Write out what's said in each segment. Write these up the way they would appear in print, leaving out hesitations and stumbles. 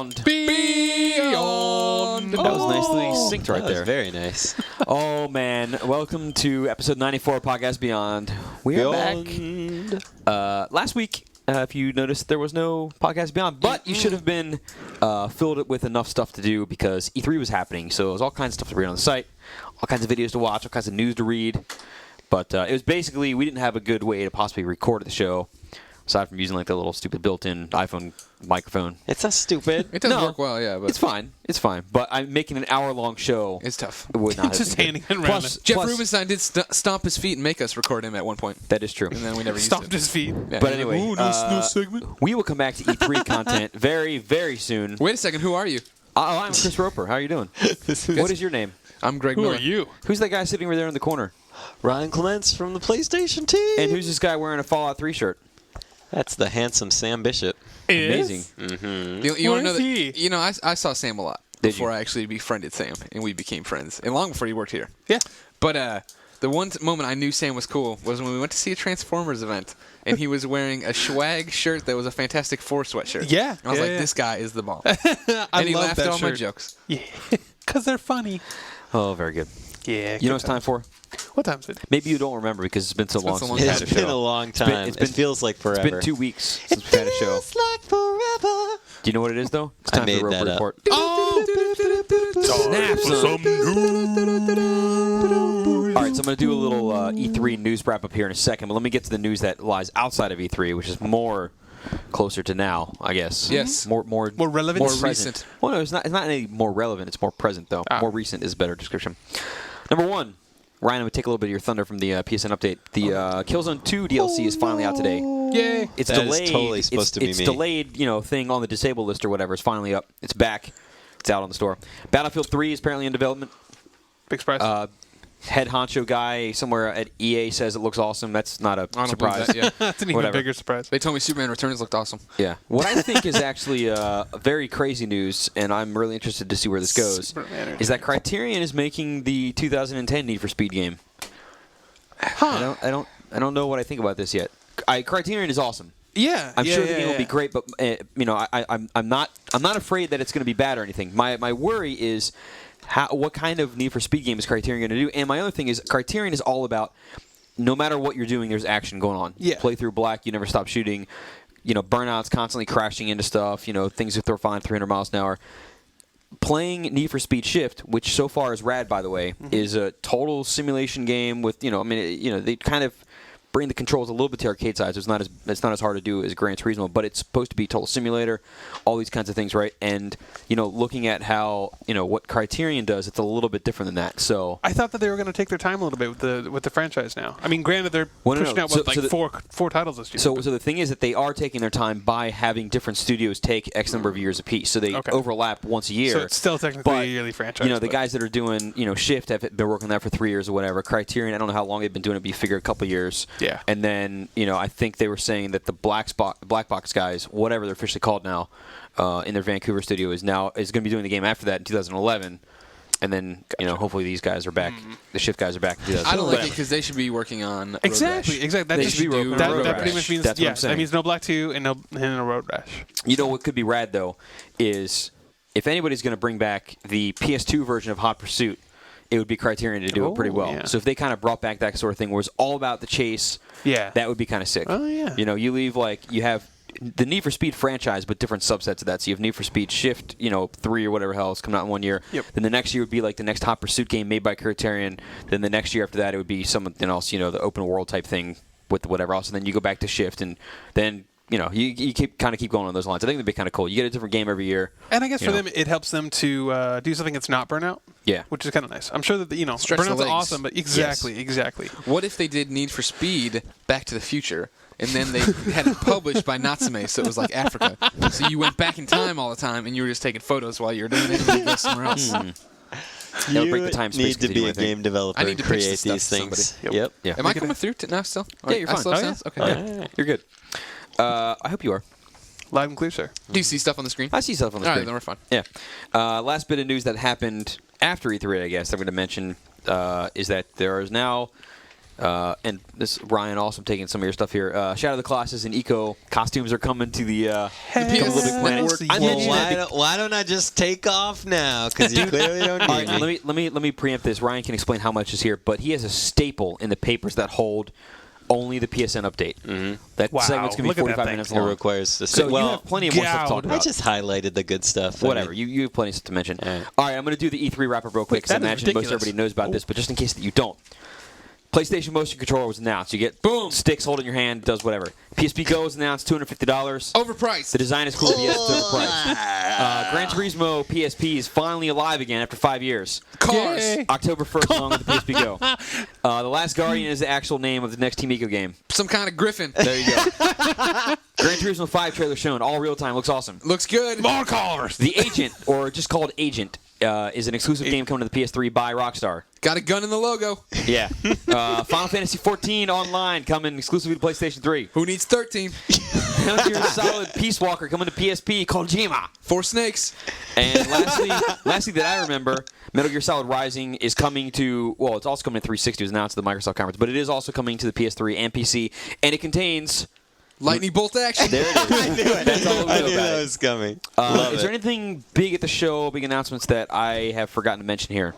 Beyond. Beyond. That was nicely synced right there. That was very nice. Oh, man. Welcome to episode 94 of Podcast Beyond. We are back. Last week, if you noticed, there was no Podcast Beyond, but you should have been filled with enough stuff to do because E3 was happening, so it was all kinds of stuff to read on the site, all kinds of videos to watch, all kinds of news to read. But it was basically, we didn't have a good way to possibly record the show, aside from using like the little stupid built-in iPhone microphone. It's not stupid. It doesn't work well, yeah. But It's fine. It's fine. But I'm making an hour-long show. It's tough. It would not have Just been good. handing it around. Jeff Plus- Rubenstein did stomp his feet and make us record him at one point. That is true. And then we never used Stomped it. his feet. Yeah. But anyway, Ooh, no segment. we will come back to E3 content very, very soon. Wait a second, who are you? I'm Chris Roper. How are you doing? What is your name? I'm Greg Who Miller. are you? Who's that guy sitting over there in the corner? Ryan Clements from the PlayStation team. And who's this guy wearing a Fallout 3 shirt? That's the handsome Sam Bishop. Amazing. You want to know Where is that? You know, I saw Sam a lot Did before you? I actually befriended Sam, and we became friends, and long before he worked here. Yeah. But the one moment I knew Sam was cool was when we went to see a Transformers event, and he was wearing a swag shirt that was a Fantastic Four sweatshirt. Yeah, And I was yeah, like, yeah. this guy is the bomb. I And he love laughed that at all my shirt. jokes. Yeah, because they're funny. Oh, very good. Yeah. You know what it's time for? What time is it? Maybe you don't remember because it's been so long so since long. we've had It's a been show. a long been- time. it's been- it feels like forever. It's been 2 weeks since we've had a show. Feels like forever. Do you know what it is, though? It's I time made for the that Roper up. Report. Snap some All right, so I'm going to do a little E3 news wrap-up here in a second, but let me get to the news that lies outside of E3, which is more closer to now, I guess. Yes. More relevant? More More present. recent. Well, no, it's not any more relevant. It's more present, though. More recent is a better description. Number one, Ryan, I would take a little bit of your thunder from the PSN update. The Killzone 2 DLC is finally out today. Yay. It's That is delayed. totally supposed to be it's me. delayed, thing on the disabled list or whatever. It's finally up. It's back. It's out on the store. Battlefield 3 is apparently in development. Big surprise. Head honcho guy somewhere at EA says it looks awesome. That's not a I don't surprise. believe that, yeah. That's an even whatever. bigger surprise. They told me Superman Returns looked awesome. Yeah. What I think is actually very crazy news, and I'm really interested to see where this goes, Superman is that Criterion is making the 2010 Need for Speed game. Huh. I don't know what I think about this yet. Criterion is awesome. Yeah. I'm yeah, sure the yeah, game will be yeah. great, but I'm not afraid that it's going to be bad or anything. My worry is what kind of Need for Speed game is Criterion going to do? And my other thing is Criterion is all about no matter what you're doing, there's action going on. Yeah. Play through black, you never stop shooting. Burnout's constantly crashing into stuff. Things that they're flying 300 miles an hour. Playing Need for Speed Shift, which so far is rad, by the way, is a total simulation game with they kind of bring the controls a little bit to arcade side, so it's not as hard to do as Gran Turismo, but it's supposed to be total simulator, all these kinds of things, right? And looking at how what Criterion does, it's a little bit different than that. So I thought that they were going to take their time a little bit with the franchise now. I mean, granted, they're Well, no, pushing no. out So the- four titles this year. So the thing is that they are taking their time by having different studios take X number of years apiece. So they Okay. overlap once a year. So it's still technically but, a yearly franchise. the but- guys that are doing, Shift have been working on that for 3 years or whatever. Criterion, I don't know how long they've been doing it, but you figure a couple years. Yeah. And then, I think they were saying that the Black Box guys, whatever they're officially called now, in their Vancouver studio is going to be doing the game after that in 2011. And then, hopefully these guys are back. The Shift guys are back in 2011. I don't like it because they should be working on Road Exactly. Rash. Exactly. That They just should be working on that, Road that pretty Rash. much means That's what I'm that saying. means no Black 2 and no Road Rash. What could be rad, though, is if anybody's going to bring back the PS2 version of Hot Pursuit, it would be Criterion to do it pretty well. yeah. So if they kind of brought back that sort of thing where it's all about the chase, Yeah. that would be kind of sick. Oh, yeah. You leave, you have the Need for Speed franchise, but different subsets of that. So you have Need for Speed Shift, 3 or whatever hell is coming out in 1 year. Yep. Then the next year would be like the next Hot Pursuit game made by Criterion. Then the next year after that, it would be something else, the open world type thing with whatever else. And then you go back to Shift, and then you keep going on those lines. I think that'd be kind of cool. You get a different game every year. And I guess for them, it helps them to do something that's not Burnout. Yeah. Which is kind of nice. I'm sure that Stretch the Burnout's legs. awesome, but exactly. What if they did Need for Speed Back to the Future, and then they had it published by Natsume, so it was like Africa. So you went back in time all the time, and you were just taking photos while you were doing it, and you go somewhere else. That would break the time space need to continuum, be I a think. game developer I need and to pitch create this stuff these to things. somebody. Yep. Yeah. Am I coming through now still? Yeah, you're I fine. still Oh, sounds? yeah. Okay. Yeah. You're good. I hope you are. Live and clear, sir. Do you see stuff on the screen? I see stuff on the All right, screen. then we're fine. Yeah. Last bit of news that happened after E3, I guess, I'm going to mention, is that there is now and this Ryan also taking some of your stuff here. Shadow of the Colossus and Eco costumes are coming to the PS Little Big Planet. Network. I Well, mentioned that why don't I just take off now? Because you clearly don't All need right, me. let me preempt this. Ryan can explain how much is here, but he has a staple in the papers that hold only the PSN update. Mm-hmm. That Wow, segment's going look to at be that 45 thing. minutes It long. requires So you have plenty of more stuff to talk Gowd. about. I just highlighted the good stuff. Whatever. I mean, You have plenty of stuff to mention. All right. All right, I'm going to do the E3 wrap-up real quick because I that is imagine most ridiculous. everybody knows about this, but just in case that you don't. PlayStation Motion Controller was announced. You get boom sticks holding your hand, does whatever. PSP Go is announced, $250. Overpriced. The design is cool, but yes, it's overpriced. Gran Turismo PSP is finally alive again after 5 years. Cars. Yay. October 1st, along with the PSP Go. The Last Guardian is the actual name of the next Team Eco game. Some kind of griffin. There you go. Gran Turismo 5 trailer shown, all real time, looks awesome. Looks good. More cars. The Agent, or just called Agent, is an exclusive game coming to the PS3 by Rockstar. Got a gun in the logo. Yeah. Final Fantasy 14 online coming exclusively to PlayStation 3. Who needs 13? Metal Gear Solid Peace Walker coming to PSP, Kojima. 4 snakes. And lastly that I remember, Metal Gear Solid Rising is coming to, well, it's also coming to 360. It was announced at the Microsoft conference, but it is also coming to the PS3 and PC, and it contains... Lightning bolt action. There it is. That's all we I know knew about that it. was coming. Love Is it. there anything big at the show, big announcements that I have forgotten to mention here?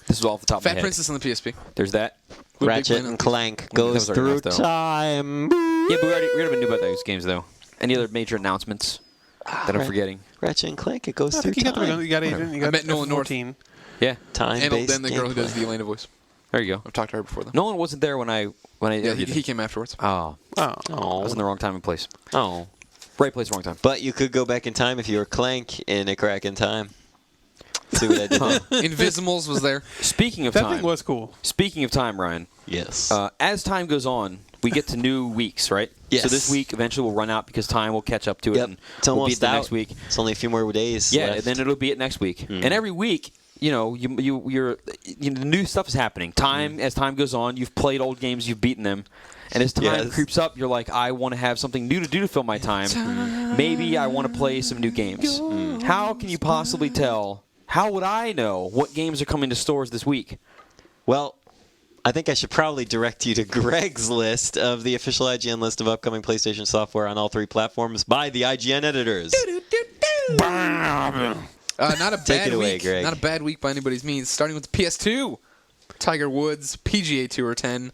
This is all off the top of my Fat head. Princess on the PSP. There's that. Ratchet and Clank goes Those already through announced, though. time. Yeah, but we already knew about those games, though. Any other major announcements that I'm Right. forgetting? Ratchet and Clank, it goes I through think you got time. the you got Agent. You got I met Nolan North. 14. Yeah, And Time-based then the girl who does the gameplay. Elena voice. there you go. I've talked to her before, though. Nolan wasn't there when I Yeah, interviewed he him. came afterwards. Oh, Oh. I was in the wrong time and place. Oh. Right place, wrong time. But you could go back in time if you were Clank in a crack in time. See what I did there? Invisimals was there. Speaking of That time, thing was cool. speaking of time, Ryan, Yes. as time goes on, we get to new weeks, right? Yes. So this week eventually will run out because time will catch up to it, Yep. and It's we'll be almost at the out. next week. It's only a few more days Yeah, left. and then it'll be at next week. And every week, you know, new stuff is happening. As time goes on, you've played old games, you've beaten them, and as time Yes. creeps up, you're like, I want to have something new to do to fill my time. Maybe I want to play some new games. How can you possibly tell? How would I know what games are coming to stores this week? Well, I think I should probably direct you to Greg's list of the official IGN list of upcoming PlayStation software on all 3 platforms by the IGN editors. Not a Take bad it away, week. Greg. Not a bad week by anybody's means. Starting with the PS2, Tiger Woods, PGA Tour 10,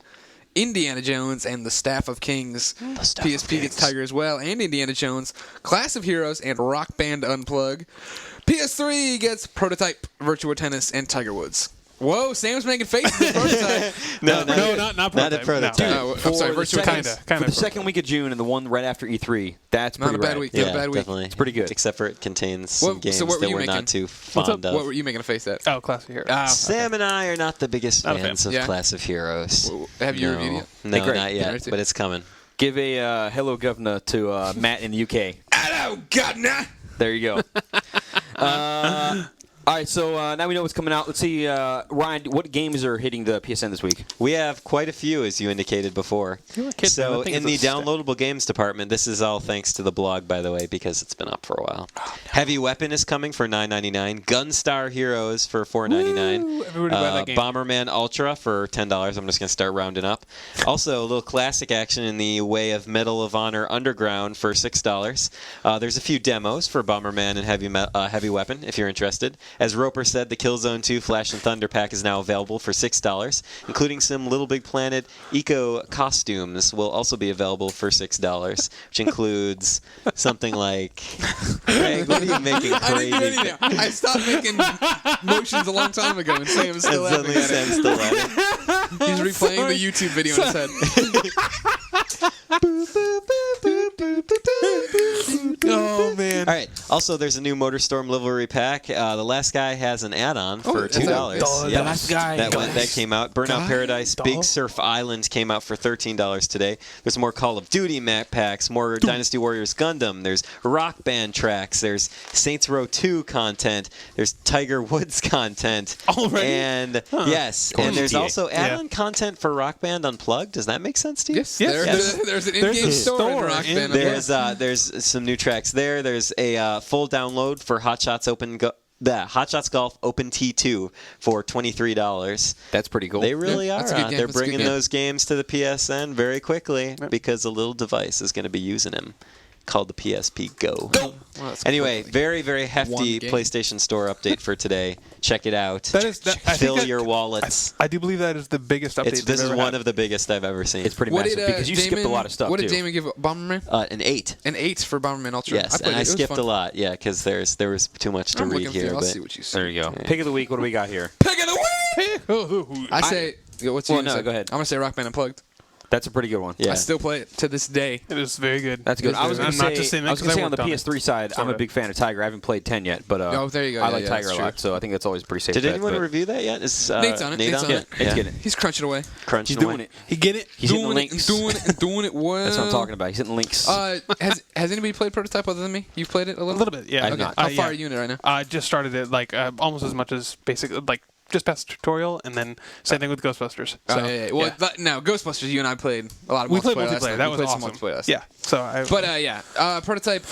Indiana Jones, and the Staff of Kings. Staff PSP of gets Kings. Tiger as well, and Indiana Jones, Class of Heroes, and Rock Band Unplug. PS3 gets Prototype, Virtua Tennis, and Tiger Woods. Whoa, Sam's making faces at Prototype. No, not not a Prototype. prototype. No. I'm sorry, For the Virtua second- Tennis. Kinda For the Prototype. second week of June and the one right after E3, that's Not pretty a bad rad. week. Yeah, Not a bad week. definitely. It's pretty good. Except for it contains some games so what were that you we're making? not too fond of. What were you making a face at? Oh, Class of Heroes. Sam and I are not the biggest Not a fan. fans of Yeah. Class of Heroes. Have you no. reviewed it yet? No, Hey, Greg, not you yet, ready to? but it's coming. Give a hello, governor, to Matt in the UK. Hello, Governor. There you go. All right, so now we know what's coming out. Let's see, Ryan, what games are hitting the PSN this week? We have quite a few, as you indicated before. You were kidding, So man. I think in the it's a step. downloadable games department, this is all thanks to the blog, by the way, because it's been up for a while. Heavy Weapon is coming for $9.99. Gunstar Heroes for $4.99. Everybody buy that game. Bomberman Ultra for $10. I'm just going to start rounding up. Also, a little classic action in the way of Medal of Honor Underground for $6. There's a few demos for Bomberman and Heavy Weapon, if you're interested. As Roper said, the Killzone 2 Flash and Thunder pack is now available for $6, including some Little Big Planet eco costumes will also be available for $6, which includes something like... Greg, what are you making I crazy? didn't do anything. I stopped making motions a long time ago, and Sam's And still laughing suddenly at it. Sam's still laughing. He's replaying the YouTube video in his head. Oh, man. All right. Also, there's a new Motorstorm Livery pack. The Last Guy has an add-on for that's $2. a- Yep. The Last Guy. That came out. Burnout Paradise, Big Surf Island came out for $13 today. There's more Call of Duty map packs, more Dynasty Warriors Gundam. There's Rock Band tracks. There's Saints Row 2 content. There's Tiger Woods content. Already? And yes, and there's GTA. also add-on content for Rock Band Unplugged. Does that make sense to you? Yes, Yes. there's an There's in-game a store in store Rock in Band. there. There's some new tracks there. There's a full download for Hot Shots Open The Hot Shots Golf Open T2 for $23. That's pretty cool. They really are. that's a good game. They're That's a good bringing game. those games to the PSN very quickly because a little device is going to be using them called the PSP Go. Well, that's Anyway, quickly. very, very hefty One game. PlayStation Store update for today. Check it out. That is, that, I think Fill that- your wallets. I do believe that is the biggest update. This they've is ever one had. of the biggest I've ever seen. It's pretty What massive did because you skipped a lot of stuff What too. did Damon give Bomberman? An 8. An 8 for Bomberman Ultra. Yes, played and it. I It was skipped fun. a lot. Yeah, because there was too much to I'm read looking for here. you. I'll But see what you say. There you go. Pick of the week. What do we got here? Pick of the week. I say. What's Well, you gonna no, say? go ahead. I'm gonna say Rock Band Unplugged. That's a pretty good one. yeah, I still play it to this day. It is very good. That's good. It's I was very going good. I'm not to just saying say, that I was 'cause gonna say on the worked it. PS3 side, I'm a Sorta. big fan of Tiger. I haven't played 10 yet, but Oh, there you go. I Yeah, like yeah, Tiger a that's lot, true. so I think that's always a pretty safe. Did bet, anyone but review that yet? Is Nate's on it. Nate Nate's on on it? it. It's getting it. He's crunching away. Crunching He's away. doing it. He get it. He's hitting the Doing it and links. doing it and doing it well. That's what I'm talking about. He's hitting links. Has anybody played Prototype other than me? You've played it a A little? little bit, yeah. I've Okay. not. How far yeah. are you in it right now? I just started it like almost as much as basically like just past the tutorial, and then same thing with Ghostbusters. Oh, So, yeah. Well, no, Ghostbusters. You and I played a lot of we multiplayer. played last multiplayer. night. That We was played awesome. some multiplayer last Yeah. night. So Prototype.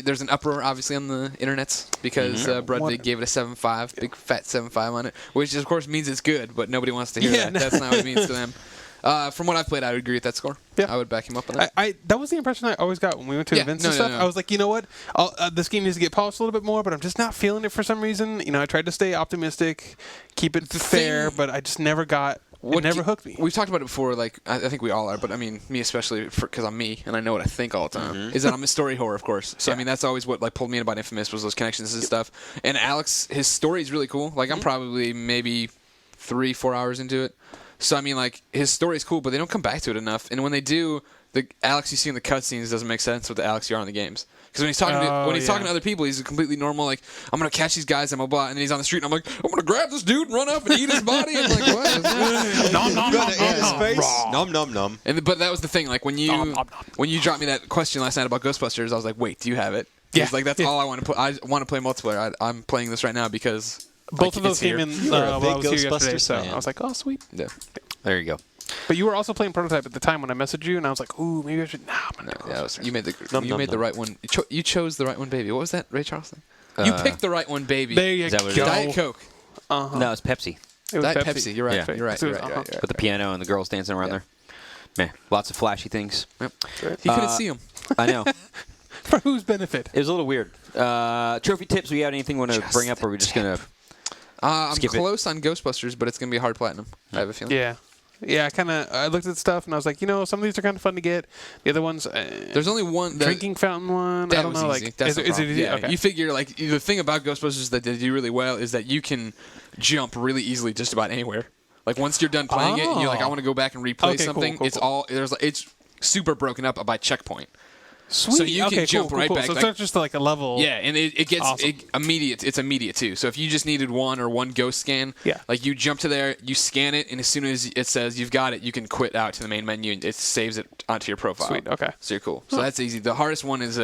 There's an uproar obviously on the internets because Brud What- gave it a 7.5, big fat 7.5 on it, which of course means it's good, but nobody wants to hear Yeah, that. no. That's not what it means to them. From what I've played, I would agree with that score. Yeah. I would back him up on that. I that was the impression I always got when we went to Yeah, events no, and no, stuff. no. I was like, you know what? This game needs to get polished a little bit more, but I'm just not feeling it for some reason. You know, I tried to stay optimistic, keep it fair, but I just never got. It never hooked me. We've talked about it before. Like I think we all are, but I mean me especially because I'm me and I know what I think all the time. Is that I'm a story whore, of course. So I mean that's always what like pulled me in about Infamous was those connections and stuff. And Alex, his story is really cool. Like I'm probably maybe 3-4 hours into it. So I mean like his story is cool, but they don't come back to it enough. And when they do, the Alex you see in the cutscenes doesn't make sense with the Alex you are in the games. Because when he's talking to other people, he's completely normal. Like I'm gonna catch these guys, and blah blah. And then he's on the street, and I'm like, I'm gonna grab this dude and run up and eat his body. I'm like, what? Nom, nom, nom, nom, nom. Nom nom nom. But that was the thing. Like when you dropped me that question last night about Ghostbusters, I was like, wait, do you have it? Yeah. He's like, that's all I want to put. I want to play multiplayer. I'm playing this right now because Both of those it's here. came in You were a while I big was here yesterday, Ghostbusters so fan. I was like, oh sweet. Yeah. there you go. But you were also playing Prototype at the time when I messaged you, and I was like, ooh, maybe I should. Nah, I'm gonna do Yeah, Ghostbusters. you made the nom. right one. You chose the right one, baby. What was that, Ray Charles thing? You picked the right one, baby. There you Is that what it go. is? Diet Coke. No, it's Pepsi It was Diet Pepsi. You're right. Yeah. You're right. So You're it was, right. You're right. with the piano and the girls dancing around there. Man, lots of flashy things. Yep. He couldn't see him. I know. For whose benefit? It was a little weird. Trophy tips. We have anything we want to bring up, or are we just gonna? I'm Skip it. close on Ghostbusters, but it's gonna be a hard platinum. I have a feeling. Yeah. Yeah, I looked at stuff and I was like, you know, some of these are kind of fun to get. The other ones, There's only one. drinking fountain one. That I don't was know, easy. like, That's is no it problem. easy? Yeah, Okay. you figure like the thing about Ghostbusters that they do really well is that you can jump really easily just about anywhere. Like once you're done playing it, and you're like, I want to go back and replay Okay, cool, something. cool, It's cool. all It's super broken up by checkpoint. Sweet. So you can okay, jump cool, right cool. back, So like- it's not just like a level. Yeah, and it gets Awesome. immediate. It's immediate too. So if you just needed one ghost scan, Yeah. like you jump to there, you scan it, and as soon as it says you've got it, you can quit out to the main menu, and it saves it onto your profile. Sweet, okay. So you're cool. So that's easy. The hardest one is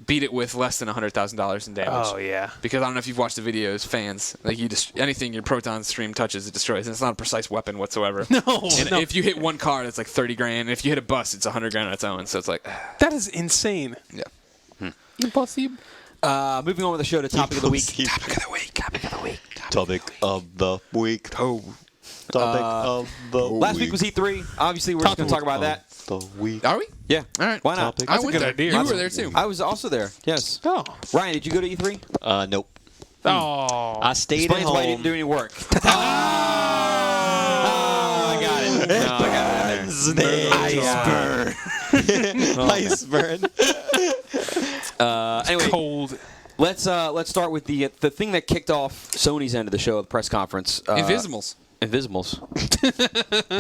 beat it with less than $100,000 in damage. Oh yeah. Because I don't know if you've watched the videos, fans. Like anything your proton stream touches, it destroys. And it's not a precise weapon whatsoever. No. And no. if you hit one card, it's like 30 grand. And if you hit a bus, it's 100 grand on its own. So it's like, That is insane. yeah. Impossible. Moving on with the show to topic of the week. Topic of the week. Topic of the week. Topic of the week. Topic of the week. Last week was E3. Obviously, we're just going to talk about that. The week. Are we? Yeah. All right. Why not? Topic. I That's a went good there. idea. You That's were there too. I was also there. Yes. Oh. Ryan, did you go to E3? Nope. Oh. I stayed Explains at why you didn't home. do any work. I got it. No, I got it. Iceberg. Anyway, Cold. let's start with the thing that kicked off Sony's end of the show, the press conference. Invisimals. Invisimals.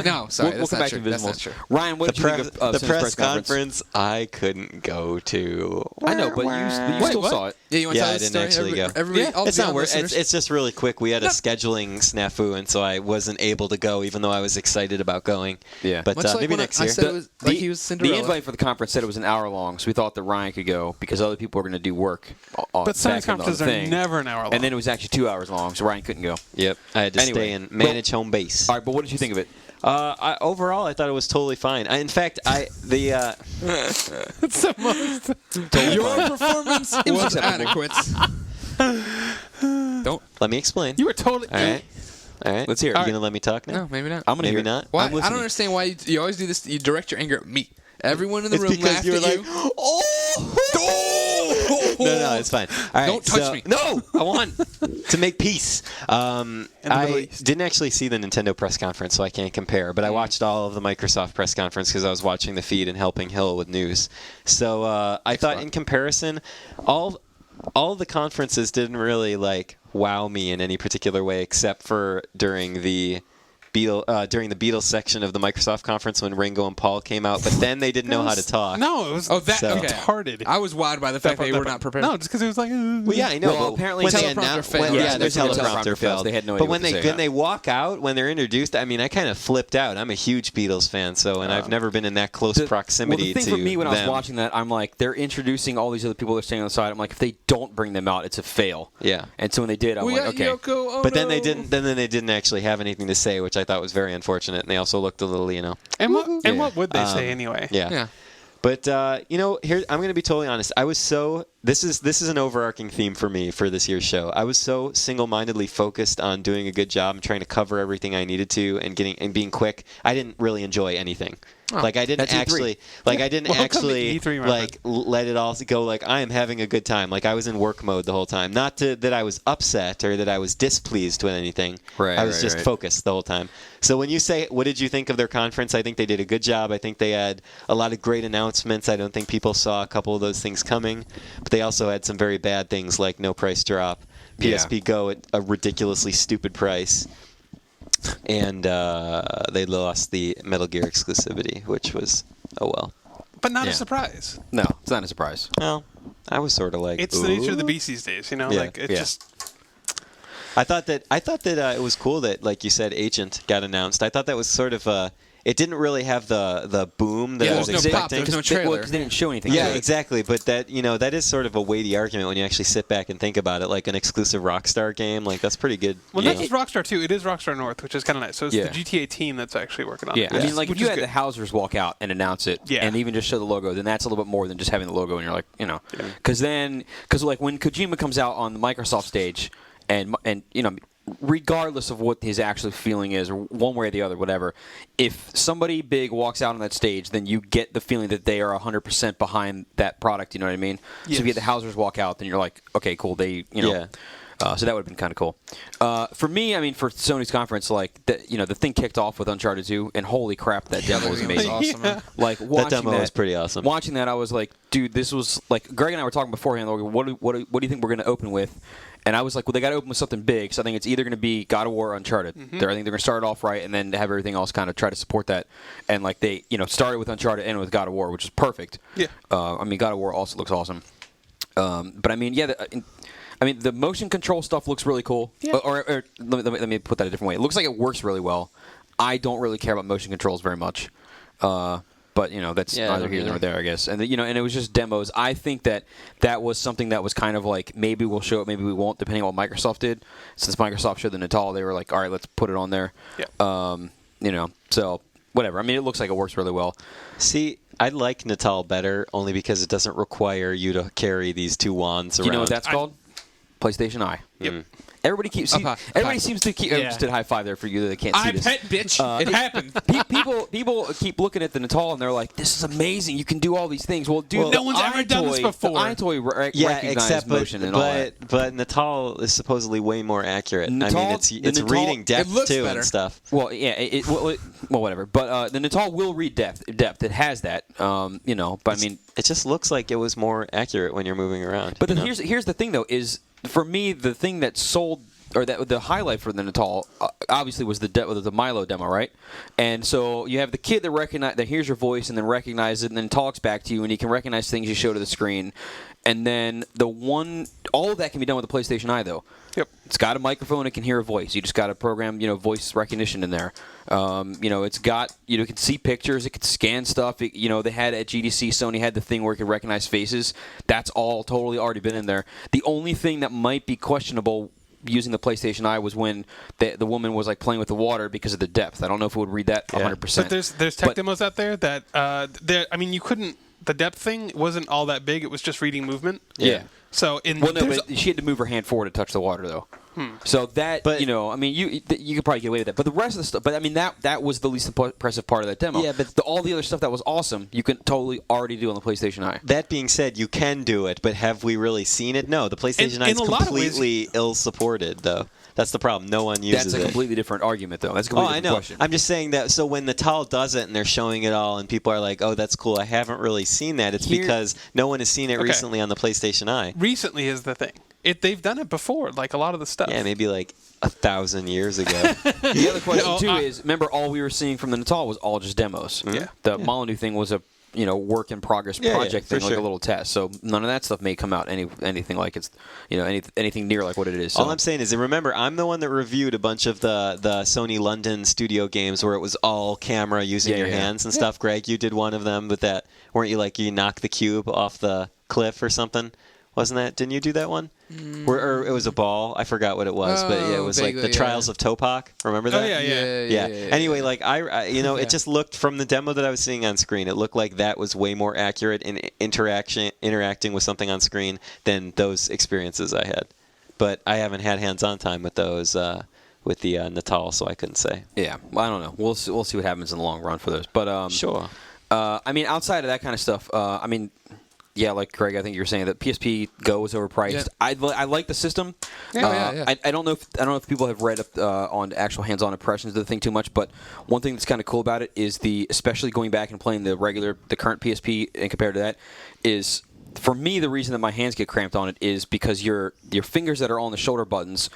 No, sorry, we'll that's come not back true. to That's not Invisimals. true. Ryan, what did you think of The Sony's press conference I couldn't go to. I know, but you still what? saw it. Yeah, you want to Yeah, tell I the didn't story? actually go. Everybody, all It's the not worth. listeners? It's just really quick. We had a scheduling snafu, and so I wasn't able to go, even though I was excited about going. Yeah. But Much like maybe when next I year. said it was like he was The Cinderella. invite for the conference said it was an hour long, so we thought that Ryan could go because other people were going to do work. On, But Sony's back on the conferences are thing. never an hour long. And then it was actually 2 hours long, so Ryan couldn't go. Yep, I had to Anyway, stay and manage home base. All right, but what did you think of it? Overall, I thought it was totally fine. In fact, it's the most. Your performance was acceptable. adequate. Don't. Let me explain. You were totally. All right. All right. Let's hear it. You gonna let me talk now? No, maybe not. I'm gonna Maybe hear it. not. Why? I'm I don't listening. understand why you always do this. You direct your anger at me. Everyone in the It's room because laughed you were at like, you. oh. No, it's fine. All right, Don't touch so- me. No, I want to make peace. Middle I East. didn't actually see the Nintendo press conference, so I can't compare. But I watched all of the Microsoft press conference because I was watching the feed and helping Hill with news. So I thought, in comparison, all the conferences didn't really wow me in any particular way, except for during the Beatles section of the Microsoft conference when Ringo and Paul came out. But then they didn't know how to talk. No, it was. Oh, that So- okay. retarded. I was wowed by the fact they were not prepared. No, just because it was like. Well, yeah, I know. Well, but apparently when they teleprompter announced, failed. yeah, Yeah, their there's a teleprompter failed. They had no idea but when what to say. when they walk out, when they're introduced, I mean, I kind of flipped out. I'm a huge Beatles fan, and I've never been in that close proximity well, the thing to for me when I was them. watching that, I'm like, they're introducing all these other people that are standing on the side. I'm like, if they don't bring them out, it's a fail. Yeah. And so when they did, I'm We like, got okay. Yoko Ono. But then they didn't. Then they didn't actually have anything to say, which I thought was very unfortunate. And they also looked a little, And what would they say anyway? Yeah. Yeah. But here I'm going to be totally honest. I was so this is an overarching theme for me for this year's show. I was so single-mindedly focused on doing a good job and trying to cover everything I needed to and being quick. I didn't really enjoy anything. I didn't That's E3. actually I didn't Well, come to actually E3, my let it all go I am having a good time. I was in work mode the whole time. Not that I was upset or that I was displeased with anything. Right, I was right, just right. focused the whole time. So when you say, what did you think of their conference? I think they did a good job. I think they had a lot of great announcements. I don't think people saw a couple of those things coming. But they also had some very bad things like no price drop, PSP Go at a ridiculously stupid price, and they lost the Metal Gear exclusivity, which was, oh well. But not Yeah. a surprise. No, it's not a surprise. Well, I was sort of like, It's the nature of the ooh. beast these days, Yeah. It Yeah. just. I thought that it was cool that, like you said, Agent got announced. I thought that was sort of it didn't really have the boom that Yeah, I was there's no pop, expecting. there's no trailer. Because they didn't show anything. Yeah, to it. exactly. But that is sort of a weighty argument when you actually sit back and think about it. Like an exclusive Rockstar game, that's pretty good. Well, you not know? just Rockstar 2. It is Rockstar North, which is kind of nice. So it's Yeah. the GTA team that's actually working on Yeah, it. I mean, like Which if you is had good. the Hausers walk out and announce it, Yeah. and even just show the logo, then that's a little bit more than just having the logo, and you're like, because when Kojima comes out on the Microsoft stage, and regardless of what his actual feeling is, or one way or the other, whatever, if somebody big walks out on that stage, then you get the feeling that they are 100% behind that product. You know what I mean? So if you get the Hausers walk out, then you're like, okay, cool. Yeah. So that would have been kind of cool. For me, I mean, for Sony's conference, the thing kicked off with Uncharted 2, and holy crap, that demo was That game was amazing. awesome, man. Like watching That demo was pretty awesome. Watching that, I was like, dude, this was like Greg and I were talking beforehand. Like, what do you think we're going to open with? And I was like, well, they got to open with something big. So I think it's either going to be God of War or Uncharted. I think they're going to start it off right, and then have everything else kind of try to support that. And like they, started with Uncharted and with God of War, which is perfect. Yeah. I mean, God of War also looks awesome. But I mean, yeah. The motion control stuff looks really cool. Yeah. Or let me put that a different way. It looks like it works really well. I don't really care about motion controls very much. But that's Yeah, neither I don't here nor either. there, I guess. And and it was just demos. I think that was something that was kind of like maybe we'll show it, maybe we won't, depending on what Microsoft did. Since Microsoft showed the Natal, they were like, all right, let's put it on there. Yeah. So whatever. I mean, it looks like it works really well. See, I like Natal better only because it doesn't require you to carry these two wands Do around. you know what that's called? PlayStation Eye. Yep. Everybody keeps. High. Everybody seems to keep. Yeah. Just did high five there for you that can't see I this. bet, bitch. It happened. People keep looking at the Natal and they're like, "This is amazing! You can do all these things." Well, dude, Well, the no one's ever done this iToy- before. The iToy Yeah, recognizes except motion and all that. but Natal is supposedly way more accurate. I Natal- mean, it's the it's Natal- reading depth it looks too better. and stuff. Well, yeah, well, whatever. But the Natal will read depth. It has that. But I mean, It just looks like it was more accurate when you're moving around. but then you know? here's the thing though is for me the thing that sold. Or that the highlight for the Natal obviously was the Milo demo, right? And so you have the kid that hears your voice and then recognizes it and then talks back to you and he can recognize things you show to the screen. And then all of that can be done with the PlayStation Eye though. Yep. It's got a microphone. It can hear a voice. You just got to program, voice recognition in there. It's got, it can see pictures. It can scan stuff. They had at GDC, Sony had the thing where it could recognize faces. That's all totally already been in there. The only thing that might be questionable using the PlayStation Eye was when the woman was like playing with the water because of the depth. I don't know if it would read that 100%. But there's tech demos out there that you couldn't. The depth thing wasn't all that big. It was just reading movement. Yeah. So Well, no, but she had to move her hand forward to touch the water, though. So that, But- I mean, you could probably get away with that. But the rest of the stuff, but I mean, that was the least impressive part of that demo. Yeah, but- all the other stuff that was awesome, you can totally already do on the PlayStation Eye. That being said, you can do it, but have we really seen it? No, the PlayStation Eye in is a lot of ways- completely ill-supported, though. That's the problem. No one uses That's a it. completely different argument, though. That's a Oh, completely I different know. question. I'm just saying that. So when Natal does it and they're showing it all, and people are like, "Oh, that's cool," I haven't really seen that. It's because no one has seen it recently on the PlayStation Eye. Recently is the thing. They've done it before, like a lot of the stuff. Yeah, maybe like 1,000 years ago. The other question, No, too, is, remember, all we were seeing from the Natal was all just demos. Yeah. The Molyneux thing was a work in progress Yeah, project for thing, like sure. a little test. So none of that stuff may come out anything like it's anything near like what it is. So. All I'm saying is, that remember, I'm the one that reviewed a bunch of the Sony London studio games where it was all camera using your hands and stuff. Greg, you did one of them with that. Weren't you like you knocked the cube off the cliff or something? Wasn't that? Didn't you do that one? Or it was a ball. I forgot what it was, but yeah, it was vaguely, like the Trials of Topak. Remember that? Oh, yeah. Yeah. Anyway, like it just looked from the demo that I was seeing on screen, it looked like that was way more accurate in interacting with something on screen than those experiences I had. But I haven't had hands-on time with those with the Natal, so I couldn't say. Yeah, well, I don't know. We'll see what happens in the long run for those. But Sure. I mean, outside of that kind of stuff, I mean. Yeah, like Greg, I think you were saying that PSP Go was overpriced. Yeah. I like the system. Yeah. I don't know if people have read up on actual hands-on impressions of the thing too much, but one thing that's kind of cool about it is especially going back and playing the current PSP and compared to that is, for me, the reason that my hands get cramped on it is because your fingers that are on the shoulder buttons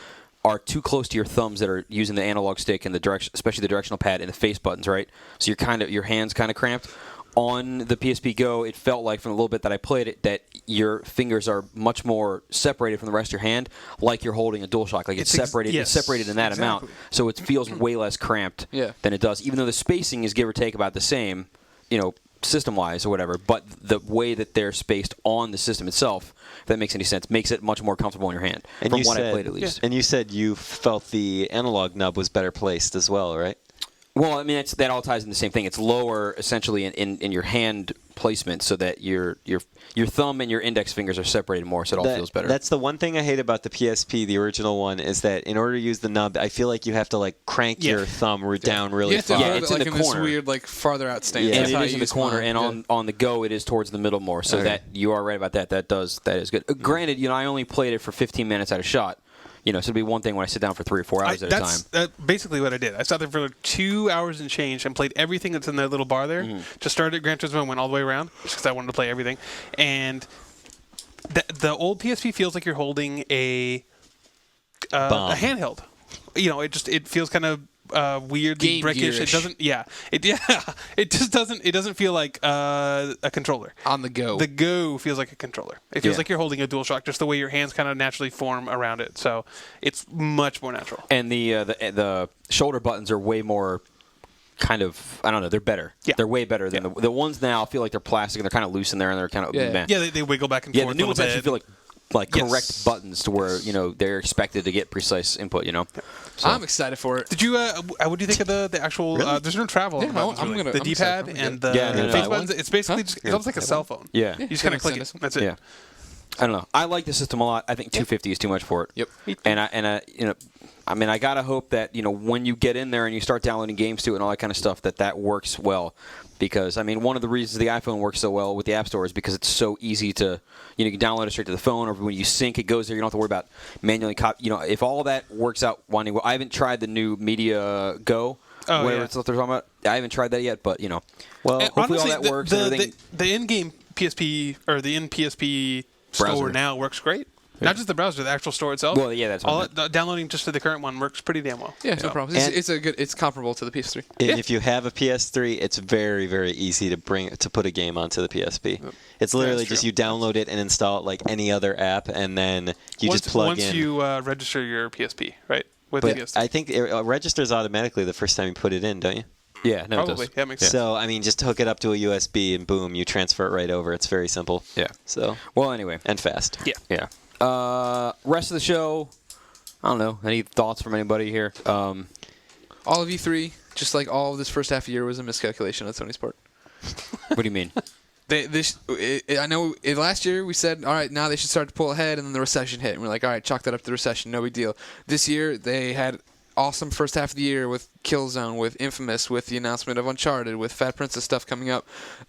are too close to your thumbs that are using the analog stick and especially the directional pad and the face buttons, right? So your hands kind of cramped. On the PSP Go, it felt like from a little bit that I played it that your fingers are much more separated from the rest of your hand, like you're holding a DualShock. Like it's separated. yes, It's separated in that amount, so it feels way less cramped than it does. Even though the spacing is give or take about the same, system-wise or whatever. But the way that they're spaced on the system itself, if that makes any sense, makes it much more comfortable in your hand. And from you what said, I played, at least. And you said you felt the analog nub was better placed as well, right? Well, I mean, that all ties in the same thing. It's lower, essentially, in your hand placement, so that your thumb and your index fingers are separated more, so it all feels better. That's the one thing I hate about the PSP, the original one, is that in order to use the nub, I feel like you have to like crank your thumb down really You have to far. move it's it in like the in this corner. weird, like farther out stance. Yeah. And That's it how is I in the use corner, mine. and on the Go, it is towards the middle more, so Okay. that you are right about that. That is good. Granted, I only played it for 15 minutes at a shot. So it'd be one thing when I sit down for 3 or 4 hours at a time. That's basically what I did. I sat there for like 2 hours and change and played everything that's in that little bar there. Just started at Gran Turismo and went all the way around just because I wanted to play everything. And the old PSP feels like you're holding a handheld. It feels kind of weirdly Game brickish. Gear-ish. It just doesn't. It doesn't feel like a controller. On the go. The Go feels like a controller. It feels like you're holding a DualShock, just the way your hands kind of naturally form around it. So it's much more natural. And the shoulder buttons are way more kind of, I don't know, they're better. Yeah. They're way better than the ones now. I feel like they're plastic and they're kind of loose in there and they're kind of meh. Yeah, they wiggle back and Yeah, forth. the new a ones little actually bit. feel like Yes. correct buttons to where they're expected to get precise input. So. I'm excited for it. Did you? What do you think of the actual? There's no travel. on the buttons, I'm really. gonna- the I'm excited. D-pad I'm and the gonna face buy buttons. It's basically just it's almost like a cell phone. Yeah. You just kind of click it. That's it. Yeah. I don't know. I like the system a lot. I think 250 is too much for it. Yep. And I gotta hope that when you get in there and you start downloading games to it and all that kind of stuff, that works well. Because one of the reasons the iPhone works so well with the App Store is because it's so easy to, you can download it straight to the phone, or when you sync, it goes there. You don't have to worry about manually copy. If all that works out, I haven't tried the new Media Go. Whatever it's what they're talking about. I haven't tried that yet, but Well, And hopefully honestly, all that works. and everything. the in-game PSP or the in-PSP Browser. store now works great. Not just the browser, the actual store itself. Well, yeah, that's what I downloading just to the current one works pretty damn well. Yeah, no problem. It's comparable to the PS3. And if you have a PS3, it's very, very easy to put a game onto the PSP. It's literally That's just true. you download it and install it like any other app, and then you just plug once in. you register your PSP, right? With But the PS3. I think it registers automatically the first time you put it in, don't you? Yeah, no, Probably. it does. Yeah, makes sense. So, just hook it up to a USB and boom, you transfer it right over. It's very simple. Yeah. So, Well, anyway. and fast. Yeah. Yeah. Rest of the show, I don't know. Any thoughts from anybody here? All of E3, just like all of this first half of the year, was a miscalculation on Sony's part. What do you mean? I know last year we said, all right, now they should start to pull ahead, and then the recession hit, and we're like, all right, chalk that up to the recession, no big deal. This year they had awesome first half of the year with Killzone, with Infamous, with the announcement of Uncharted, with Fat Princess stuff coming up.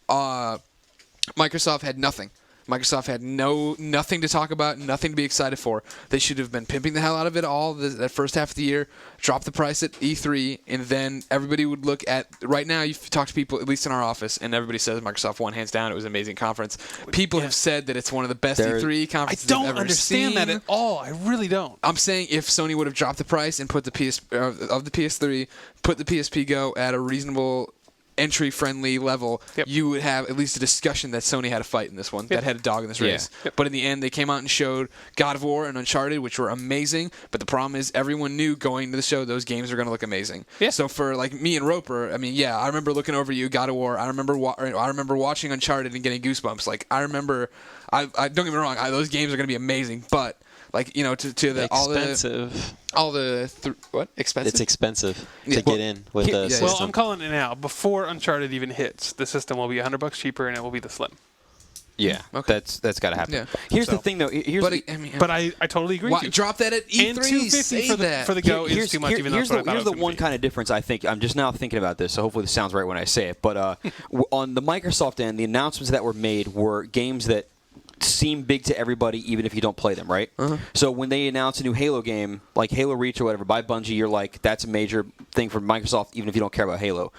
Microsoft had nothing. Microsoft had nothing to talk about, nothing to be excited for. They should have been pimping the hell out of it all that first half of the year, drop the price at E3, and then everybody would look at, right now you talk to people, at least in our office, and everybody says Microsoft won hands down. It was an amazing conference. People have said that it's one of the best E3 conferences I I've don't ever understand seen. that at all. I really don't. I'm saying if Sony would have dropped the price and put the of the PS3, put the PSP Go at a reasonable entry-friendly level, you would have at least a discussion that Sony had a fight in this one, that had a dog in this race. But in the end, they came out and showed God of War and Uncharted, which were amazing. But the problem is everyone knew going to the show those games are going to look amazing. So for like me and Roper, I mean, I remember looking over you, God of War. I remember watching Uncharted and getting goosebumps. Like I remember, I don't get me wrong, those games are going to be amazing, but. Like, to the expensive. What? Expensive? It's expensive to get in with the system. Well, I'm calling it now. Before Uncharted even hits, the system will be $100 cheaper, and it will be the Slim. Yeah, that's got to happen. Yeah. Here's the thing, though. But I totally agree with you. Drop that at E3. And $250 for the Go is too much. Even though here's the one kind of difference I think. I'm just now thinking about this, so hopefully this sounds right when I say it. But on the Microsoft end, the announcements that were made were games that seem big to everybody, even if you don't play them, right? So when they announce a new Halo game, like Halo Reach or whatever, by Bungie, you're like, that's a major thing for Microsoft, even if you don't care about Halo.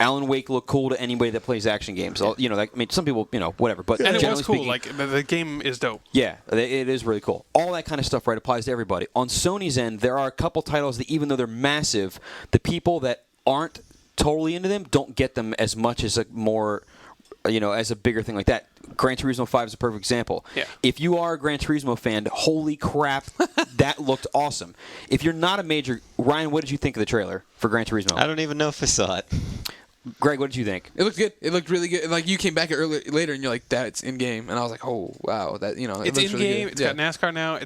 Alan Wake looked cool to anybody that plays action games. I mean, some people, whatever. But and it was cool. Speaking, like the game is dope. Yeah, it is really cool. All that kind of stuff, right, applies to everybody. On Sony's end, there are a couple titles that, even though they're massive, the people that aren't totally into them don't get them as much as a more, as a bigger thing like that. Gran Turismo 5 is a perfect example. Yeah. If you are a Gran Turismo fan, holy crap, that looked awesome. If you're not a major... Ryan, what did you think of the trailer for Gran Turismo? I don't even know if I saw it. Greg, what did you think? It looked good. It looked really good. Like you came back later and you're like, "That's in game," and I was like, "Oh wow, that It's in game. It's got NASCAR now.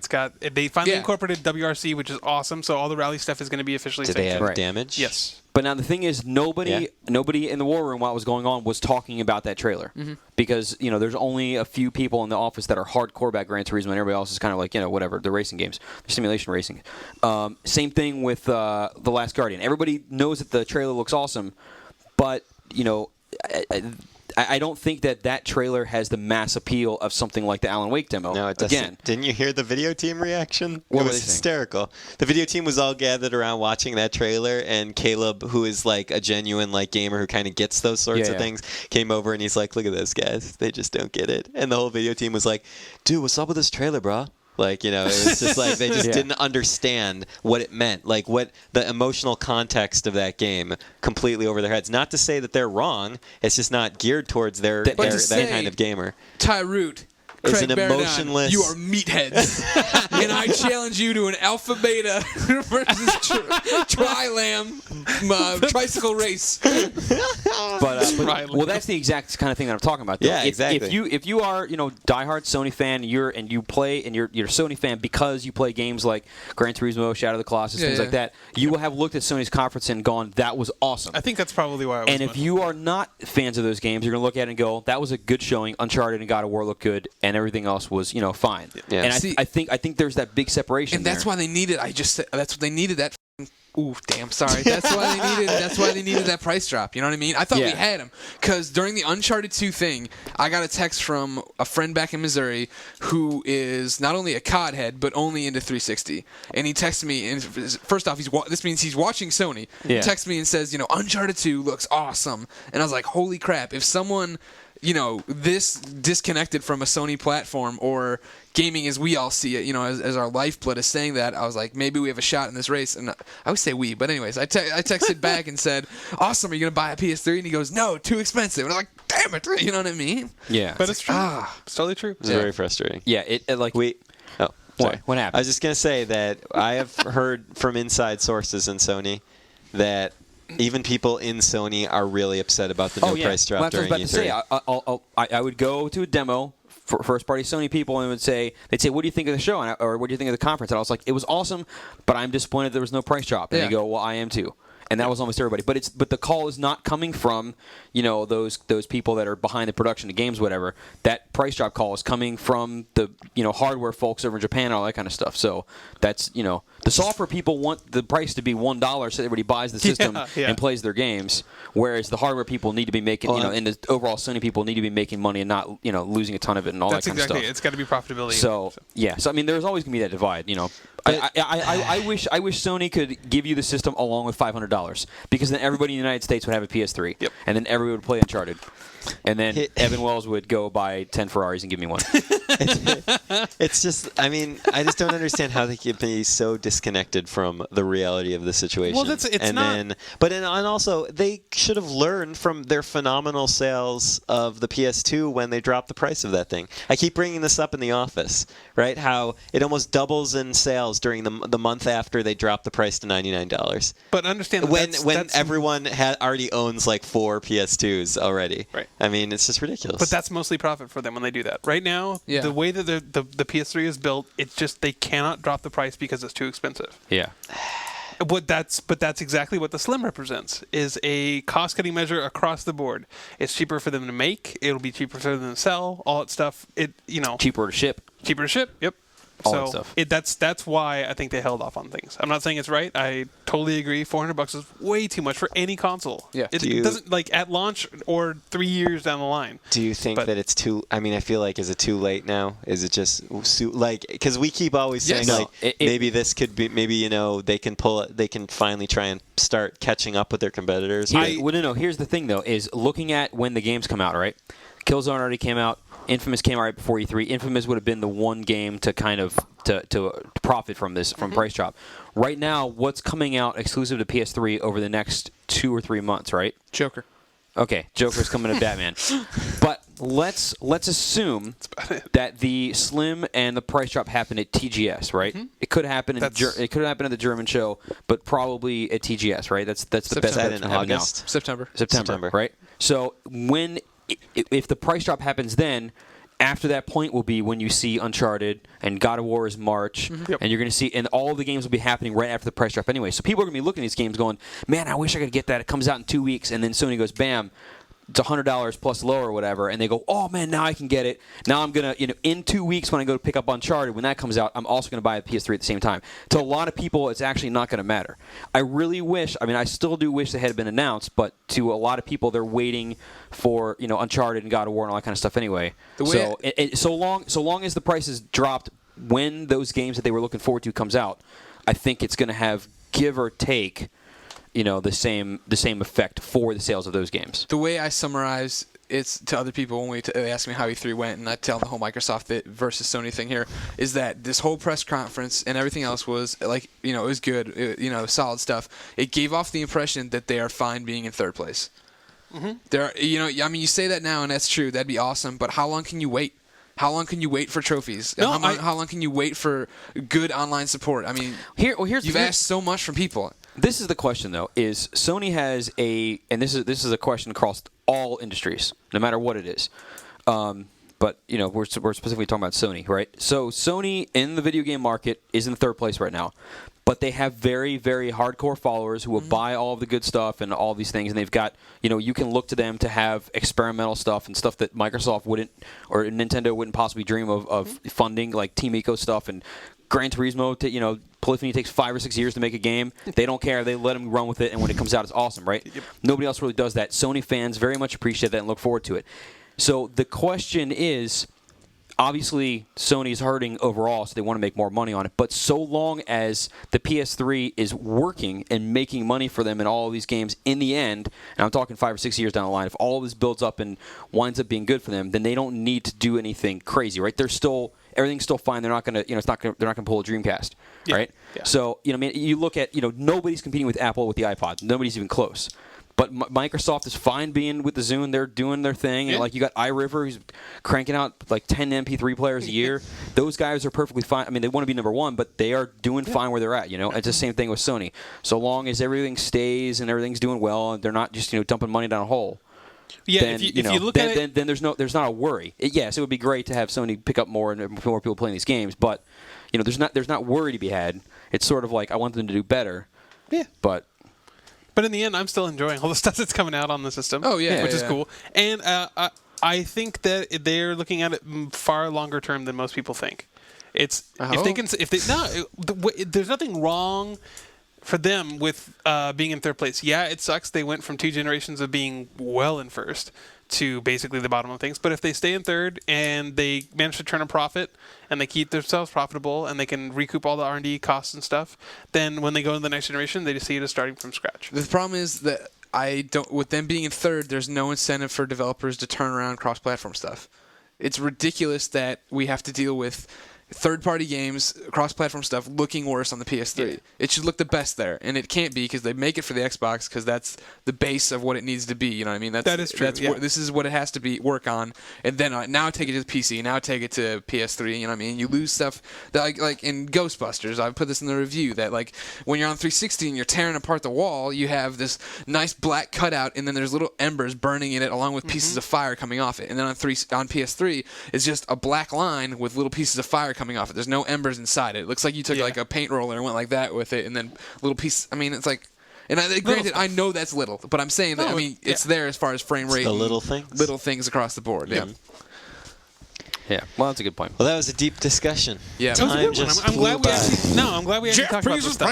They finally incorporated WRC, which is awesome. So all the rally stuff is going to be officially. Did they have right. damage? Yes. But now the thing is, nobody in the war room while it was going on was talking about that trailer because there's only a few people in the office that are hardcore about Gran Turismo, and everybody else is kind of like whatever. The racing games, the simulation racing. Same thing with The Last Guardian. Everybody knows that the trailer looks awesome, but I don't think that trailer has the mass appeal of something like the Alan Wake demo. No, it doesn't. Again, Didn't you hear the video team reaction? What it were was they saying? hysterical. The video team was all gathered around watching that trailer, and Caleb, who is like a genuine gamer who kind of gets those sorts of things, came over and he's like, "Look at those guys. They just don't get it." And the whole video team was like, "Dude, what's up with this trailer, bro?" It was just like they just didn't understand what it meant, like what the emotional context of that game completely over their heads. Not to say that they're wrong, it's just not geared towards that kind of gamer. Tyroot. It's Craig an Barron, emotionless. you are meatheads, and I challenge you to an alpha beta versus tri-lam tricycle race. Well, that's the exact kind of thing that I'm talking about. Though. Yeah, exactly. If you are diehard Sony fan, and you play and you're a Sony fan because you play games like Gran Turismo, Shadow of the Colossus, things like that, you will have looked at Sony's conference and gone, "That was awesome." I think that's probably why. And if you are not fans of those games, you're going to look at it and go, "That was a good showing. Uncharted and God of War looked good, and everything else was fine." Yeah. And I think there's that big separation. And that's why they needed. That's what they needed. That. Ooh, damn! Sorry. That's why they needed. That's why they needed that price drop. You know what I mean? I thought we had him because during the Uncharted 2 thing, I got a text from a friend back in Missouri who is not only a COD head but only into 360. And he texted me, and first off, this means he's watching Sony. Yeah. He texts me and says, Uncharted 2 looks awesome, and I was like, holy crap! If someone this disconnected from a Sony platform or gaming as we all see it, as our lifeblood is saying that, I was like, maybe we have a shot in this race. And I would say we, but anyways, I texted back and said, awesome, are you going to buy a PS3? And he goes, no, too expensive. And I'm like, damn it, you know what I mean? Yeah. But it's true. It's totally true. It's very frustrating. Yeah, Sorry. What happened? I was just going to say that I have heard from inside sources in Sony that even people in Sony are really upset about the new price drop during I was about E3. to say. I would go to a demo for first-party Sony people and they'd say, "What do you think of the show?" Or "What do you think of the conference?" And I was like, "It was awesome, but I'm disappointed there was no price drop." And they go, "Well, I am too." and that was almost everybody. But the call is not coming from those people that are behind the production of games, whatever. That price drop call is coming from the hardware folks over in Japan and all that kind of stuff. So that's the software people want the price to be $1 so everybody buys the system and plays their games, whereas the hardware people need to be making and the overall Sony people need to be making money and not losing a ton of it and all that kind of stuff. It's got to be profitability. So I mean, there's always going to be that divide. I wish Sony could give you the system along with $500 because then everybody in the United States would have a PS3, and then everybody would play Uncharted, and then Evan Wells would go buy 10 Ferraris and give me one. It's just, I mean, I just don't understand how they can be so disconnected from the reality of the situation. Well, and also they should have learned from their phenomenal sales of the PS2 when they dropped the price of that thing. I keep bringing this up in the office, right? How it almost doubles in sales during the month after they drop the price to $99. But understand when everyone already owns like 4 PS2s already. Right. I mean, it's just ridiculous. But that's mostly profit for them when they do that. Right now, the way that the PS3 is built, it's just they cannot drop the price because it's too expensive. Yeah. But that's exactly what the Slim represents, is a cost-cutting measure across the board. It's cheaper for them to make. It'll be cheaper for them to sell. All that stuff. Cheaper to ship. Cheaper to ship. Yep. All that stuff. That's why I think they held off on things. I'm not saying it's right. I totally agree. $400 is way too much for any console. Yeah. It doesn't at launch or 3 years down the line. Do you think that it's too? I mean, I feel like is it too late now? Is it just because we keep always saying maybe this could be they can pull it. They can finally try and start catching up with their competitors. No. Here's the thing though: is looking at when the games come out. Right, Killzone already came out. Infamous came out right before E3. Infamous would have been the one game to kind of to profit from this price drop. Right now, what's coming out exclusive to PS3 over the next 2 or 3 months? Right? Joker. Okay, Joker's coming to Batman. But let's assume that the Slim and the price drop happened at TGS, right? Mm-hmm. It could happen at the German show, but probably at TGS, right? That's the best bet in August. September, right? So if the price drop happens then, after that point will be when you see Uncharted and God of War is March, and you're going to see, and all the games will be happening right after the price drop anyway. So people are going to be looking at these games going, man, I wish I could get that. It comes out in 2 weeks, and then Sony goes, bam, it's $100 plus lower or whatever, and they go, oh man, now I can get it. Now I'm gonna, in 2 weeks when I go to pick up Uncharted, when that comes out, I'm also gonna buy a PS3 at the same time. To a lot of people, it's actually not gonna matter. I really wish, I still do wish they had been announced, but to a lot of people, they're waiting for Uncharted and God of War and all that kind of stuff anyway. So long as the price is dropped when those games that they were looking forward to comes out, I think it's gonna have give or take the same effect for the sales of those games. The way I summarize it's to other people when they ask me how E3 went, and I tell the whole Microsoft versus Sony thing here, is that this whole press conference and everything else was like, it was good, solid stuff. It gave off the impression that they are fine being in third place. Mm-hmm. You say that now, and that's true. That'd be awesome. But how long can you wait? How long can you wait for trophies? How long can you wait for good online support? You've asked so much from people. This is the question, though, is Sony has and this is a question across all industries, no matter what it is. But, we're specifically talking about Sony, right? So Sony in the video game market is in third place right now. But they have very, very hardcore followers who will buy all of the good stuff and all these things. And they've got, you can look to them to have experimental stuff and stuff that Microsoft wouldn't or Nintendo wouldn't possibly dream of funding, like Team Eco stuff and Gran Turismo. Polyphony takes 5 or 6 years to make a game. They don't care. They let them run with it. And when it comes out, it's awesome, right? Yep. Nobody else really does that. Sony fans very much appreciate that and look forward to it. So the question is, obviously, Sony's hurting overall, so they want to make more money on it. But so long as the PS3 is working and making money for them in all of these games in the end, and I'm talking 5 or 6 years down the line, if all of this builds up and winds up being good for them, then they don't need to do anything crazy, right? Everything's still fine. They're not going to, they're not going to pull a Dreamcast, right? Yeah. So, you look at, nobody's competing with Apple with the iPod. Nobody's even close. But Microsoft is fine being with the Zune. They're doing their thing. And you got iRiver, who's cranking out 10 MP3 players a year. Those guys are perfectly fine. They want to be number one, but they are doing fine where they're at. It's the same thing with Sony. So long as everything stays and everything's doing well, and they're not just dumping money down a hole. Yeah, then, if you look at it, then there's not a worry. Yes, it would be great to have Sony pick up more and more people playing these games, but there's not worry to be had. It's sort of like I want them to do better. Yeah, but But in the end, I'm still enjoying all the stuff that's coming out on the system. Oh, yeah, which is yeah. cool. And I think that they're looking at it far longer term than most people think. It's there's nothing wrong for them with being in third place. Yeah, it sucks. They went from 2 generations of being well in first to basically the bottom of things. But if they stay in third and they manage to turn a profit and they keep themselves profitable and they can recoup all the R&D costs and stuff, then when they go to the next generation, they just see it as starting from scratch. The problem is that with them being in third, there's no incentive for developers to turn around cross-platform stuff. It's ridiculous that we have to deal with third-party games, cross-platform stuff looking worse on the PS3. Yeah. It should look the best there, and it can't be because they make it for the Xbox because that's the base of what it needs to be. You know what I mean? That is true. This is what it has to be work on, and then now take it to the PC, now take it to PS3. You know what I mean? You lose stuff that like in Ghostbusters. I put this in the review that like when you're on 360 and you're tearing apart the wall, you have this nice black cutout, and then there's little embers burning in it along with pieces of fire coming off it. And then on PS3, it's just a black line with little pieces of fire coming off it. There's no embers inside it. It looks like you took like a paint roller and went like that with it, and then little piece. I mean, it's like, and granted, I know that's little, but I'm saying that it's there as far as frame rate. The little things. Little things across the board. Yeah. Yeah, well, that's a good point. Well, that was a deep discussion. Yeah. That was a Time good one. just I'm glad flew we actually. No, I'm glad we actually talked about this stuff.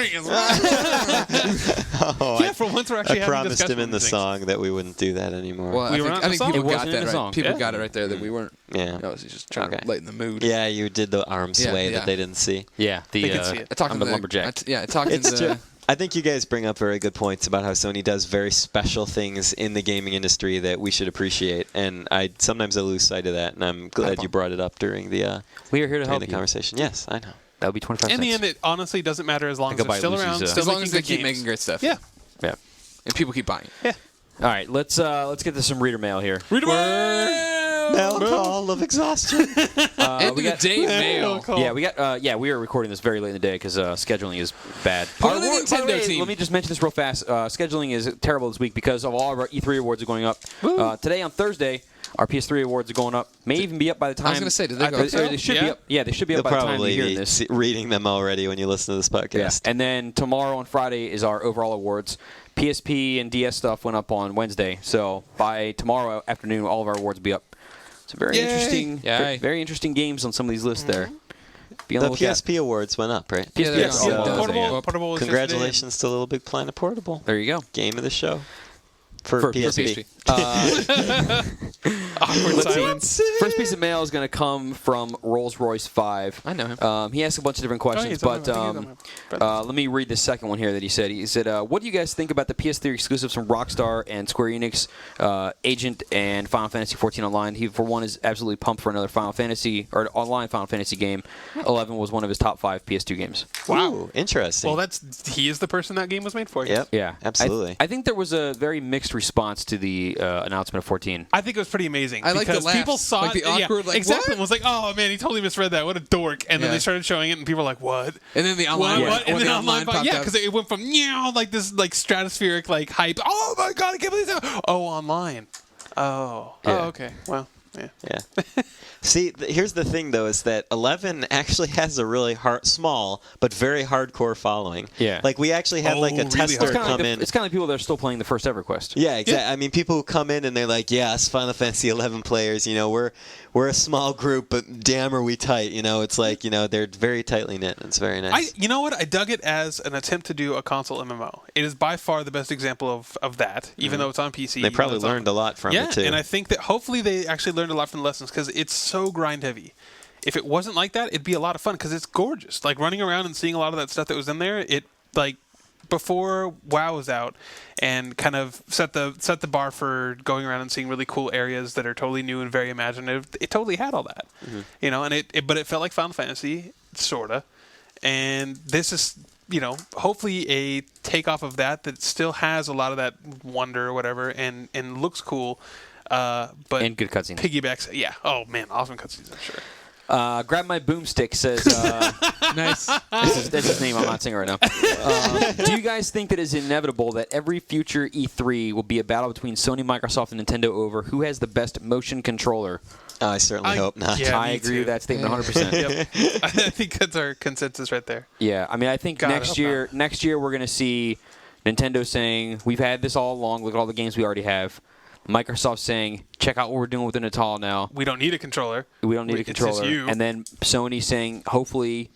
Yeah, for once we're actually I having promised discussion him in the on these song that we wouldn't do that anymore. Well, We were I on think the song? people It got wasn't that in the right. song. People Yeah. got it right there that we weren't. Yeah. I was just trying Okay. to lighten the mood. Yeah, you did the arm sway that they didn't see. Yeah, They can see it. I talked I'm to the lumberjack. I talked to It's the. true. I think you guys bring up very good points about how Sony does very special things in the gaming industry that we should appreciate, and sometimes I lose sight of that, and I'm glad you brought it up during the We are here to during help the you. conversation. Yes, I know. That would be 25 In cents. the end, it honestly doesn't matter as long I as go they're buy still Lucy's, around, as still As long making as they good keep games. making great stuff. Yeah. Yeah. And people keep buying. Yeah. All right, let's get to some reader mail here. Mail call of exhaustion. End we of got- the day mail. Yeah, we are recording this very late in the day because scheduling is bad. Put on the By Nintendo way, team. Let me just mention this real fast. Scheduling is terrible this week because of all of our E3 awards are going up. Today on Thursday, our PS3 awards are going up. May even be up by the time. I was going to say, did they go up? They should be up. Yeah, they should be You'll up by the time you probably hear be this. reading them already when you listen to this Yeah. podcast. And then tomorrow on Friday is our overall awards. PSP and DS stuff went up on Wednesday, so by tomorrow afternoon, all of our awards will be up. So very interesting, Yay. very interesting games on some of these lists there. Be on The the lookout. PSP awards went up, right? Yeah, PSP they're yes, all yeah. up. Portable was Congratulations to Little Big Planet Portable. There you go. Game of the show. For For PSP. Awkward silence. First piece of mail is going to come from Rolls-Royce 5. I know him. He asked a bunch of different questions, he's on but him. I think he's on him. let me read the second one here that he said. He said, what do you guys think about the PS3 exclusives from Rockstar and Square Enix, Agent and Final Fantasy 14 Online? He, for one, is absolutely pumped for another Final Fantasy, or online Final Fantasy game. 11 was one of his top 5 PS2 games. Wow. Ooh, interesting. Well, he is the person that game was made for. Yep. Yeah. Absolutely. I think there was a very mixed response to the announcement of 14. I think it was pretty amazing. I like the because laughs. people saw Like it. the awkward, like, exactly. what? It was like, oh man, he totally misread that. What a dork. And then Yeah. they started showing it, and people were like, what? And then the What? online, What? And when then the online popped popped yeah, up. because it went from like this like stratospheric like hype. Oh my god, I can't believe that. Oh, online. Oh. Yeah. Oh, okay. Well, yeah. Yeah. See, here's the thing, though, is that 11 actually has a really small but very hardcore following. Yeah. Like, we actually had, like, a really tester hardcore. come in. It's kind of like people that are still playing the first EverQuest. Yeah, exactly. I mean, people who come in and they're like, yeah, us Final Fantasy 11 players, you know, we're a small group, but damn are we tight. You know, it's like, you know, they're very tightly knit. It's very nice. You know what? I dug it as an attempt to do a console MMO. It is by far the best example of that, even though it's on PC. They probably learned a lot from yeah, it, too. and I think that hopefully they actually learned a lot from the lessons because it's so grind heavy. If it wasn't like that, it'd be a lot of fun because it's gorgeous. Like running around and seeing a lot of that stuff that was in there, it like before WoW was out and kind of set the bar for going around and seeing really cool areas that are totally new and very imaginative. It totally had all that, you know. And but it felt like Final Fantasy, sorta. And this is, you know, hopefully a takeoff of that still has a lot of that wonder or whatever, and looks cool. But And good cutscenes. piggybacks, yeah. Oh man, awesome cutscenes, I'm sure. Grab My Boomstick says, Nice. that's his name, I'm not saying it right now. Do you guys think that it's inevitable that every future E3 will be a battle between Sony, Microsoft, and Nintendo over who has the best motion controller? I certainly hope not. Yeah, I me agree too. with that statement 100%. Yep. I think that's our consensus right there. Yeah, I mean, I think God, I next hope year we're going to see Nintendo saying, we've had this all along, look at all the games we already have. Microsoft saying, check out what we're doing with the Natal now. We don't need a controller. We don't need a controller. It's just you. And then Sony saying, hopefully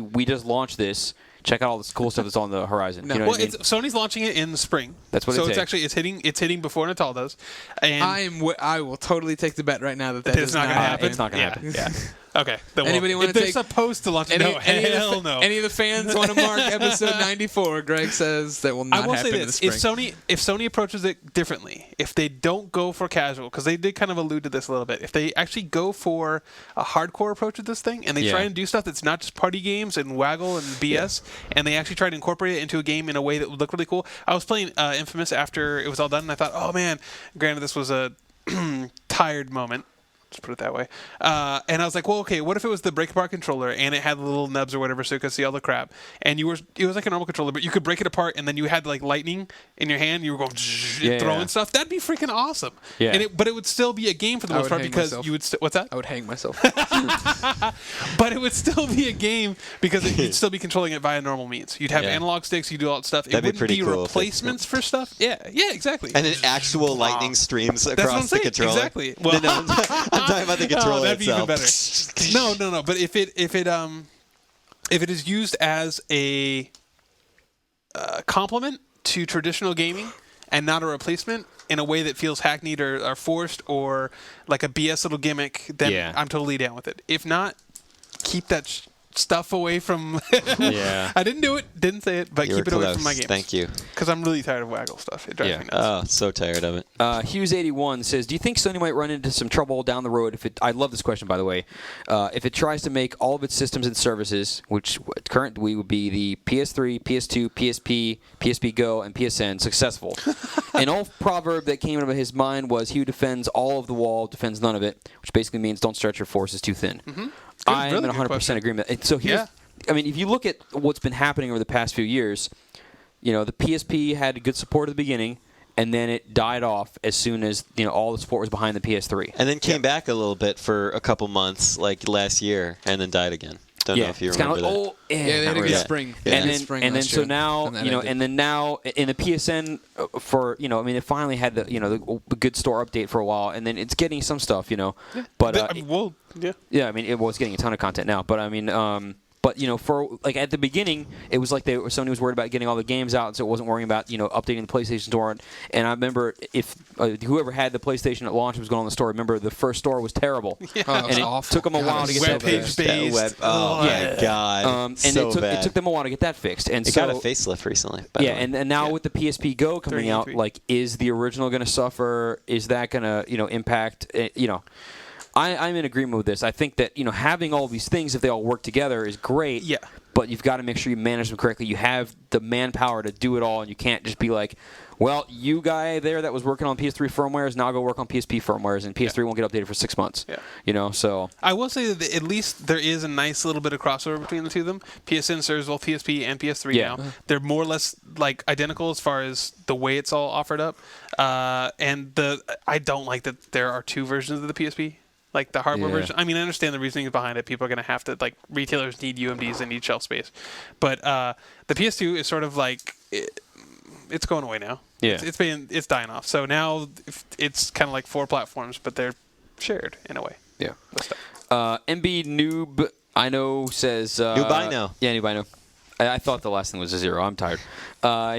we just launched this. Check out all this cool stuff that's on the horizon. No. You know Well, what I mean? Sony's launching it in the spring. That's what so it it's takes. actually it's hitting before Natal does. And I will totally take the bet right now that it's is not going to happen. It's not going to happen. Yeah. Okay. Then Anybody well, wanna if they're take- supposed to launch it? No, hell no. Any of the fans want to mark episode 94? Greg says that will not I will say happen in the this: spring. if Sony approaches it differently, if they don't go for casual, because they did kind of allude to this a little bit, if they actually go for a hardcore approach with this thing, and they try and do stuff that's not just party games and waggle and BS, and they actually try to incorporate it into a game in a way that would look really cool. I was playing Infamous after it was all done, and I thought, oh man, granted this was a tired moment. Let's put it that way. And I was like, well, okay, what if it was the break apart controller and it had the little nubs or whatever so you could see all the crap? And it was like a normal controller, but you could break it apart and then you had like lightning in your hand. You were going throwing stuff. That'd be freaking awesome. Yeah. But it would still be a game for the I most would part hang because myself. you would. What's that? I would hang myself. But it would still be a game because you'd still be controlling it via normal means. You'd have Yeah. analog sticks. You do all that stuff. That'd be it wouldn't pretty be cool if they- replacements for stuff. Yeah, exactly. And an actual lightning streams That's what I'm across the saying. controller. Exactly. Well, No, I'm talking about the controller that'd be even itself. better. No. But if it is used as a complement to traditional gaming and not a replacement in a way that feels hackneyed or forced or like a BS little gimmick, then I'm totally down with it. If not, keep that stuff away from. Yeah. I didn't do it, didn't say it, but You keep were it away close. from my games. Thank you. Because I'm really tired of waggle stuff. It drives me nuts. Oh, so tired of it. Hughes81 says, do you think Sony might run into some trouble down the road if it, I love this question, by the way, if it tries to make all of its systems and services, which currently would be the PS3, PS2, PSP, PSP Go, and PSN, successful? An old proverb that came out of his mind was, he who defends all of the wall defends none of it, which basically means don't stretch your forces too thin. Mm-hmm. I am really in good 100% question. agreement. And so here's, I mean, if you look at what's been happening over the past few years, you know, the PSP had good support at the beginning, and then it died off as soon as, you know, all the support was behind the PS3. And then came back a little bit for a couple months, like last year, and then died again. Don't know if you it's kind remember of like, that. Yeah, they had a good really. spring. Yeah. And Good then, spring and then last so year. now, And that you know, ended. and then now in the PSN for, you know, I mean, it finally had the, you know, the good store update for a while, and then it's getting some stuff, you know, but yeah, I mean, it was getting a ton of content now, but I mean, but you know, for like at the beginning, it was like Sony was worried about getting all the games out, so it wasn't worrying about, you know, updating the PlayStation Store. And I remember if whoever had the PlayStation at launch was going on the store. Remember the first store was terrible, Oh, it and was it awful. took them a God, while it to was get so that bad. fixed. That oh my god, And so it bad. took them a while to get that fixed. And It so, got a facelift recently. by the yeah, way. and now with the PSP Go coming out, 33. like, is the original going to suffer? Is that going to, you know, impact? You know, I'm in agreement with this. I think that, you know, having all these things, if they all work together, is great. Yeah. But you've got to make sure you manage them correctly. You have the manpower to do it all, and you can't just be like, well, you guy there that was working on PS3 firmwares, now go work on PSP firmwares, and PS3 won't get updated for 6 months. Yeah. You know, so. I will say that at least there is a nice little bit of crossover between the two of them. PSN serves both PSP and PS3 Yeah. now. They're more or less like identical as far as the way it's all offered up. And I don't like that there are two versions of the PSP. Like the hardware Yeah. version. I mean, I understand the reasoning behind it. People are going to have to, like, retailers need UMDs and need shelf space. But the PS2 is sort of like, it's going away now. Yeah. It's dying off. So now it's kind of like 4 platforms, but they're shared in a way. Yeah. With stuff. MB Noob, I know, says. Noob I know. Yeah, Noob I know. I thought the last thing was a 0. I'm tired.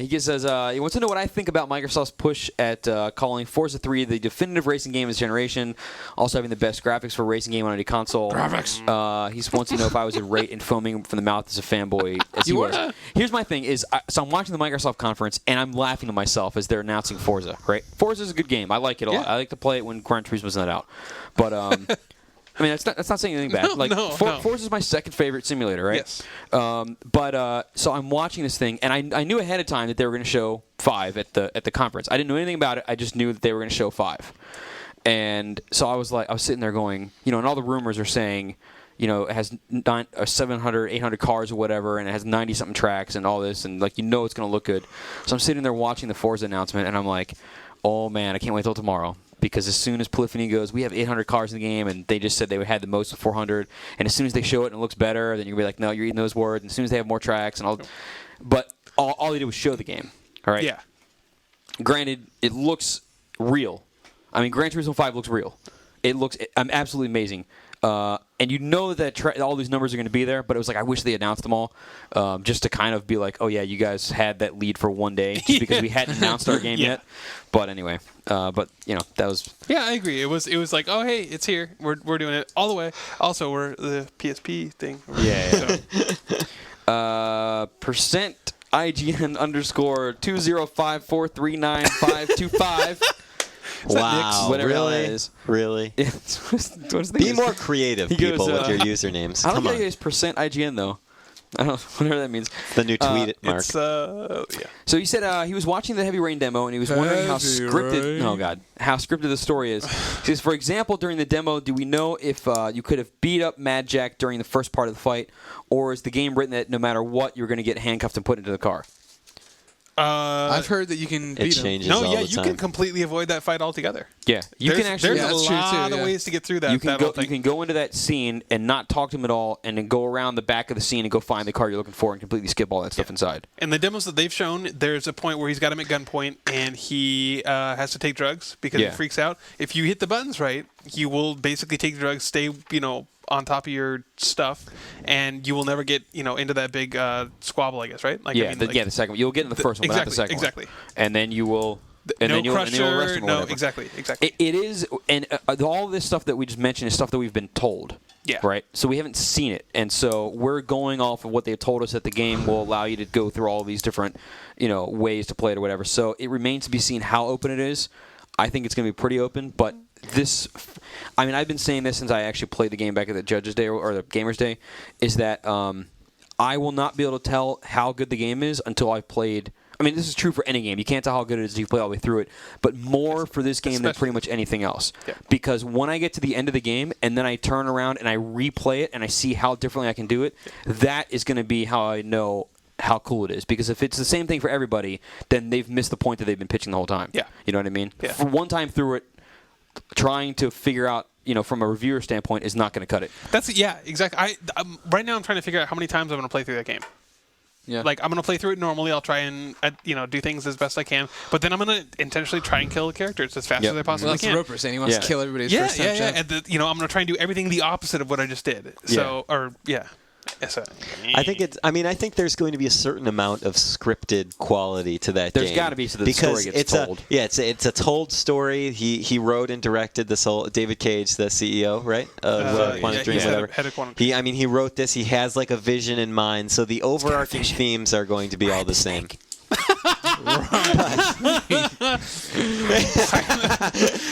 He says he wants to know what I think about Microsoft's push at calling Forza 3 the definitive racing game of this generation, also having the best graphics for a racing game on any console. Graphics. He wants to know if I was irate and foaming from the mouth as a fanboy. As he was. Here's my thing: so I'm watching the Microsoft conference and I'm laughing to myself as they're announcing Forza. Right? Forza's a good game. I like it a lot. I like to play it when Gran Turismo's not out. But I mean, that's not saying anything bad. No, Forza's my second favorite simulator, right? Yes. So I'm watching this thing, and I knew ahead of time that they were going to show 5 at the conference. I didn't know anything about it. I just knew that they were going to show 5. And so I was sitting there going, you know, and all the rumors are saying, you know, it has 700, 800 cars or whatever, and it has 90-something tracks and all this, and, like, you know it's going to look good. So I'm sitting there watching the Forza announcement, and I'm like, oh, man, I can't wait till tomorrow. Because as soon as Polyphony goes, we have 800 cars in the game, and they just said they had the most of 400. And as soon as they show it and it looks better, then you're going to be like, no, you're eating those words. And as soon as they have more tracks and all. But all they did was show the game. All right. Yeah. Granted, it looks real. I mean, Gran Turismo 5 looks real. It looks absolutely amazing. And you know that all these numbers are going to be there, but it was like I wish they announced them all, just to kind of be like, oh yeah, you guys had that lead for one day, just because we hadn't announced our game yet. But anyway, but that was. Yeah, I agree. It was like, oh hey, it's here. We're doing it all the way. Also, we're the PSP thing. Yeah. Percent IGN underscore 205439525. Wow, Whatever really? that is. Really? Be more creative, people, with your usernames. I don't Come think on. it's percent IGN though. I don't know, whatever that means. The new tweet mark. It's yeah. So he said he was watching the Heavy Rain demo and he was wondering how Heavy scripted. Rain. Oh God, how scripted the story is. He says, for example, during the demo, do we know if you could have beat up Mad Jack during the first part of the fight, or is the game written that no matter what, you're going to get handcuffed and put into the car? I've heard that you can It beat him. changes No, all yeah, the you time. can completely avoid that fight altogether. Yeah, you There's- can actually. There's that's a true, lot too, of yeah. ways to get through that. You can that go. whole thing. You can go into that scene and not talk to him at all, and then go around the back of the scene and go find the car you're looking for and completely skip all that stuff inside. In the demos that they've shown, there's a point where he's got him at gunpoint and he has to take drugs because Yeah. he freaks out. If you hit the buttons right, you will basically take the drugs, stay, on top of your stuff, and you will never get, into that big squabble, I guess, right? Like, Yeah, the second one. You'll get in the first one, but not the second exactly. one. And then you will. And no then you'll crusher, arrest him or no, whatever. exactly. It is, and all this stuff that we just mentioned is stuff that we've been told. Yeah. Right? So we haven't seen it. And so we're going off of what they've told us that the game will allow you to go through all these different, ways to play it or whatever. So it remains to be seen how open it is. I think it's going to be pretty open, but I've been saying this since I actually played the game back at the Judges' Day or the Gamers' Day, is that I will not be able to tell how good the game is until I've played. I mean, this is true for any game. You can't tell how good it is until you play all the way through it, but more for this game than pretty much anything else. Yeah. Because when I get to the end of the game and then I turn around and I replay it and I see how differently I can do it, that is going to be how I know how cool it is. Because if it's the same thing for everybody, then they've missed the point that they've been pitching the whole time. Yeah. You know what I mean? Yeah. For one time through it, trying to figure out, from a reviewer standpoint, is not going to cut it. Yeah, exactly. Right now I'm trying to figure out how many times I'm going to play through that game. Yeah. Like, I'm going to play through it normally. I'll try and, do things as best I can. But then I'm going to intentionally try and kill the characters as fast Yep. as I Well, possibly that's can. Roper saying he wants to kill everybody. Yeah, first time yeah. shot. And I'm going to try and do everything the opposite of what I just did. So, I think there's going to be a certain amount of scripted quality to that There's game. gotta be, so the because story gets told. It's a told story. He wrote and directed this whole David Cage, the CEO, right? Quantic Dream, he's whatever. head of Quantic Dream. He wrote this. He has like a vision in mind. So the overarching themes are going to be all the same.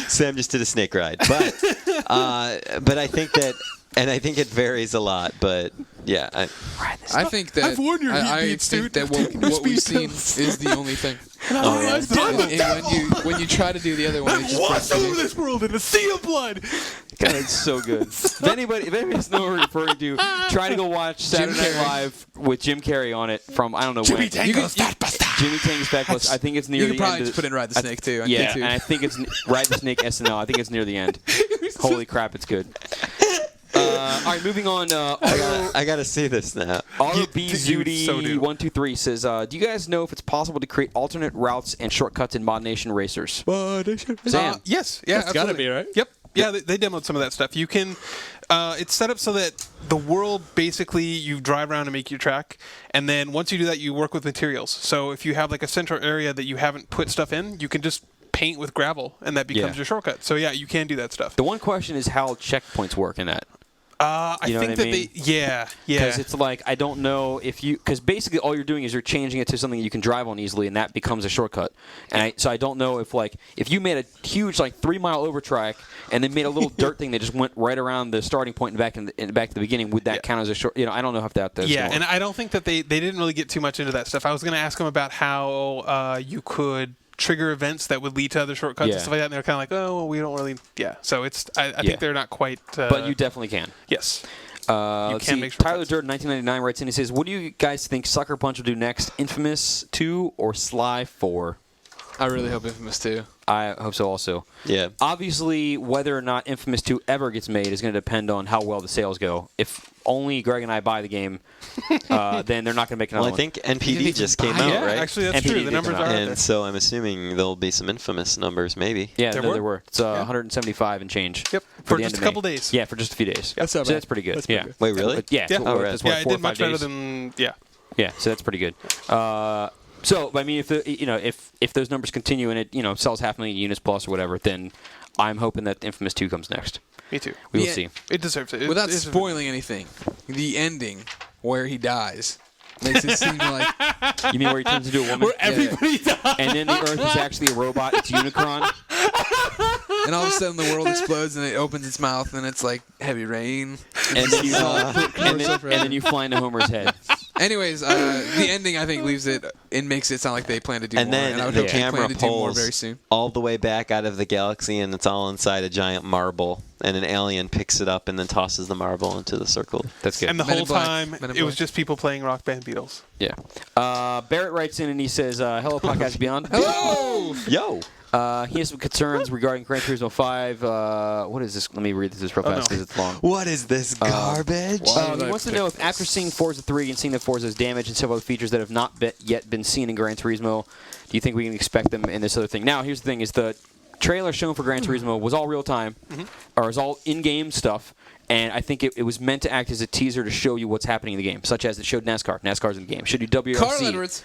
Sam just did a snake ride, but I think that, and I think it varies a lot. But yeah, I think that I've worn your I heat beats, think dude. that what we've seen is the only thing. And when you try to do the other one, it just Walked over this world in a sea of blood. God, it's so good. If anybody doesn't know what we're referring to, try to go watch Saturday Night Live with Jim Carrey on it from I don't know when. Tango's Fat Bastard. Jimmy Tango's Fat Bastard. I think it's near You the could probably end. just put in Ride the Snake too on Yeah, YouTube. and I think it's Ride the Snake SNL. I think it's near the end. Holy crap, it's good. All right, moving on. I gotta see this now. RB so do. Zudi123 says, do you guys know if it's possible to create alternate routes and shortcuts in Mod Nation Racers? Sam. Yes. Yeah, That's gotta absolutely. be, right? Yep. Yeah, they demoed some of that stuff. You can. It's set up so that the world basically you drive around and make your track, and then once you do that, you work with materials. So if you have like a central area that you haven't put stuff in, you can just paint with gravel, and that becomes Yeah. your shortcut. So yeah, you can do that stuff. The one question is how checkpoints work in that. I You know think what I that mean? yeah. Because it's like, I don't know if you... Because basically all you're doing is you're changing it to something you can drive on easily, and that becomes a shortcut. And so I don't know if, like, if you made a huge, 3-mile over track and then made a little dirt thing that just went right around the starting point and back to the beginning, would that count as a short... I don't know if that's... Yeah, going. and I don't think that they didn't really get too much into that stuff. I was going to ask them about how you could trigger events that would lead to other shortcuts and stuff like that, and they're kind of like, oh, well, we don't really... Yeah, so it's... I think they're not quite... but you definitely can. Yes. Let's can see. make Tyler shortcuts. Durden, 1999, writes in. He says, "What do you guys think Sucker Punch will do next? Infamous 2 or Sly 4?" I really hope Infamous 2. I hope so also. Yeah. Obviously, whether or not Infamous 2 ever gets made is going to depend on how well the sales go. If only Greg and I buy the game, then they're not going to make another Well, I one. think NPD just came out, Yeah, right? actually, that's NPD true. did The numbers come are out. out there. And so I'm assuming there'll be some Infamous numbers, maybe. Yeah, There there were? were. It's 175 and change. Yep, For for the just end a of couple May. days. Yeah, for just a few days. That's not so bad. that's pretty good. That's yeah. pretty good. Wait, really? Yeah. Yeah. so Oh, what, right. that's what, Yeah, it 4 or did 5 much better days? than yeah. Yeah, so that's pretty good. So, I mean, if those numbers continue and it sells 500,000 units plus or whatever, then I'm hoping that Infamous 2 comes next. Me too. We will Yeah. see. It deserves it. Without It's- spoiling anything, the ending where he dies makes it seem like You mean where he turns into a woman? Where everybody dies. And then the Earth is actually a robot. It's Unicron. and all of a sudden the world explodes and it opens its mouth and it's like heavy rain. And then you, and forever. then you fly into Homer's head. Anyways, the ending I think leaves it and makes it sound like they plan to do And more. then and I would the hope they camera plan to do more pulls very soon. all the way back out of the galaxy, and it's all inside a giant marble. And an alien picks it up and then tosses the marble into the circle. That's good. And the Men in whole Black. time, Men in it was Black. just people playing Rock Band Beatles. Yeah. Barrett writes in and he says, "Hello, Podcast Beyond." Hello! Yo! He has some concerns regarding Gran Turismo 5. What is this? Let me read this real Oh, fast no. because it's long. What is this garbage? Why did He I wants to pick know if after seeing Forza 3 and seeing that Forza is damaged and several other features that have not yet been seen in Gran Turismo, do you think we can expect them in this other thing? Now, here's the thing: is the trailer shown for Gran Turismo was all real time, or was all in-game stuff, and I think it was meant to act as a teaser to show you what's happening in the game, such as it showed NASCAR. NASCAR's in the game. Showed you WRC. Carl Edwards.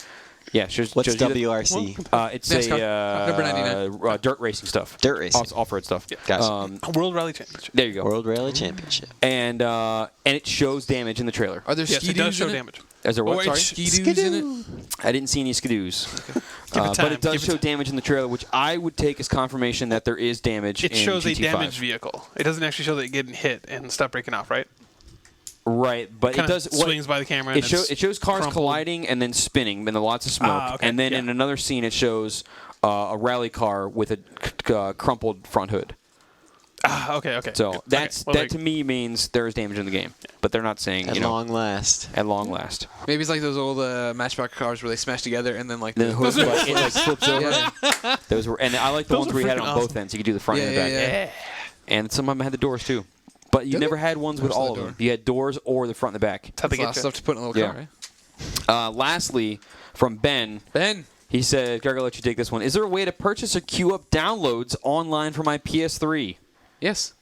Yeah, shows What's you the- WRC? it's NASCAR. Number 99. dirt racing stuff. Dirt racing. Off-road stuff. Gotcha. World Rally Championship. There you go. World Rally Championship. And it shows damage in the trailer. Are there Yes, it does ski-doos show in it? damage. Is there what? wait, Sorry? Ski-doos in it? I didn't see any skidoos. Give it But time, it does give it show time. damage in the trailer, which I would take as confirmation that there is damage It in shows a GT5. damaged vehicle. It doesn't actually show that it getting hit and stuff breaking off, right? Right, but Kind it of does swings by the camera. It, and it shows cars crumpled. colliding and then spinning, and then lots of smoke. Okay, And then yeah. in another scene, it shows a rally car with a crumpled front hood. Okay. So Okay. that's Well, that like- to me means there is damage in the game, but they're not saying At long last. at long last. Maybe it's like those old Matchbox cars where they smash together and then like Then the hood it like flips over. Yeah. Those were, and I like the Those ones are where you had it freaking on both awesome. ends. You could do the front and the Yeah, back. yeah. And some of them had the doors too. But you Did never they? had ones with Where's the all of door? them. You had doors or the front and the back. That's how they That's a lot get of you. stuff to put in a little Yeah. car, right? Lastly, from Ben, Ben, he said, Greg, I'll let you take this one. Is there a way to purchase or queue up downloads online for my PS3? yes.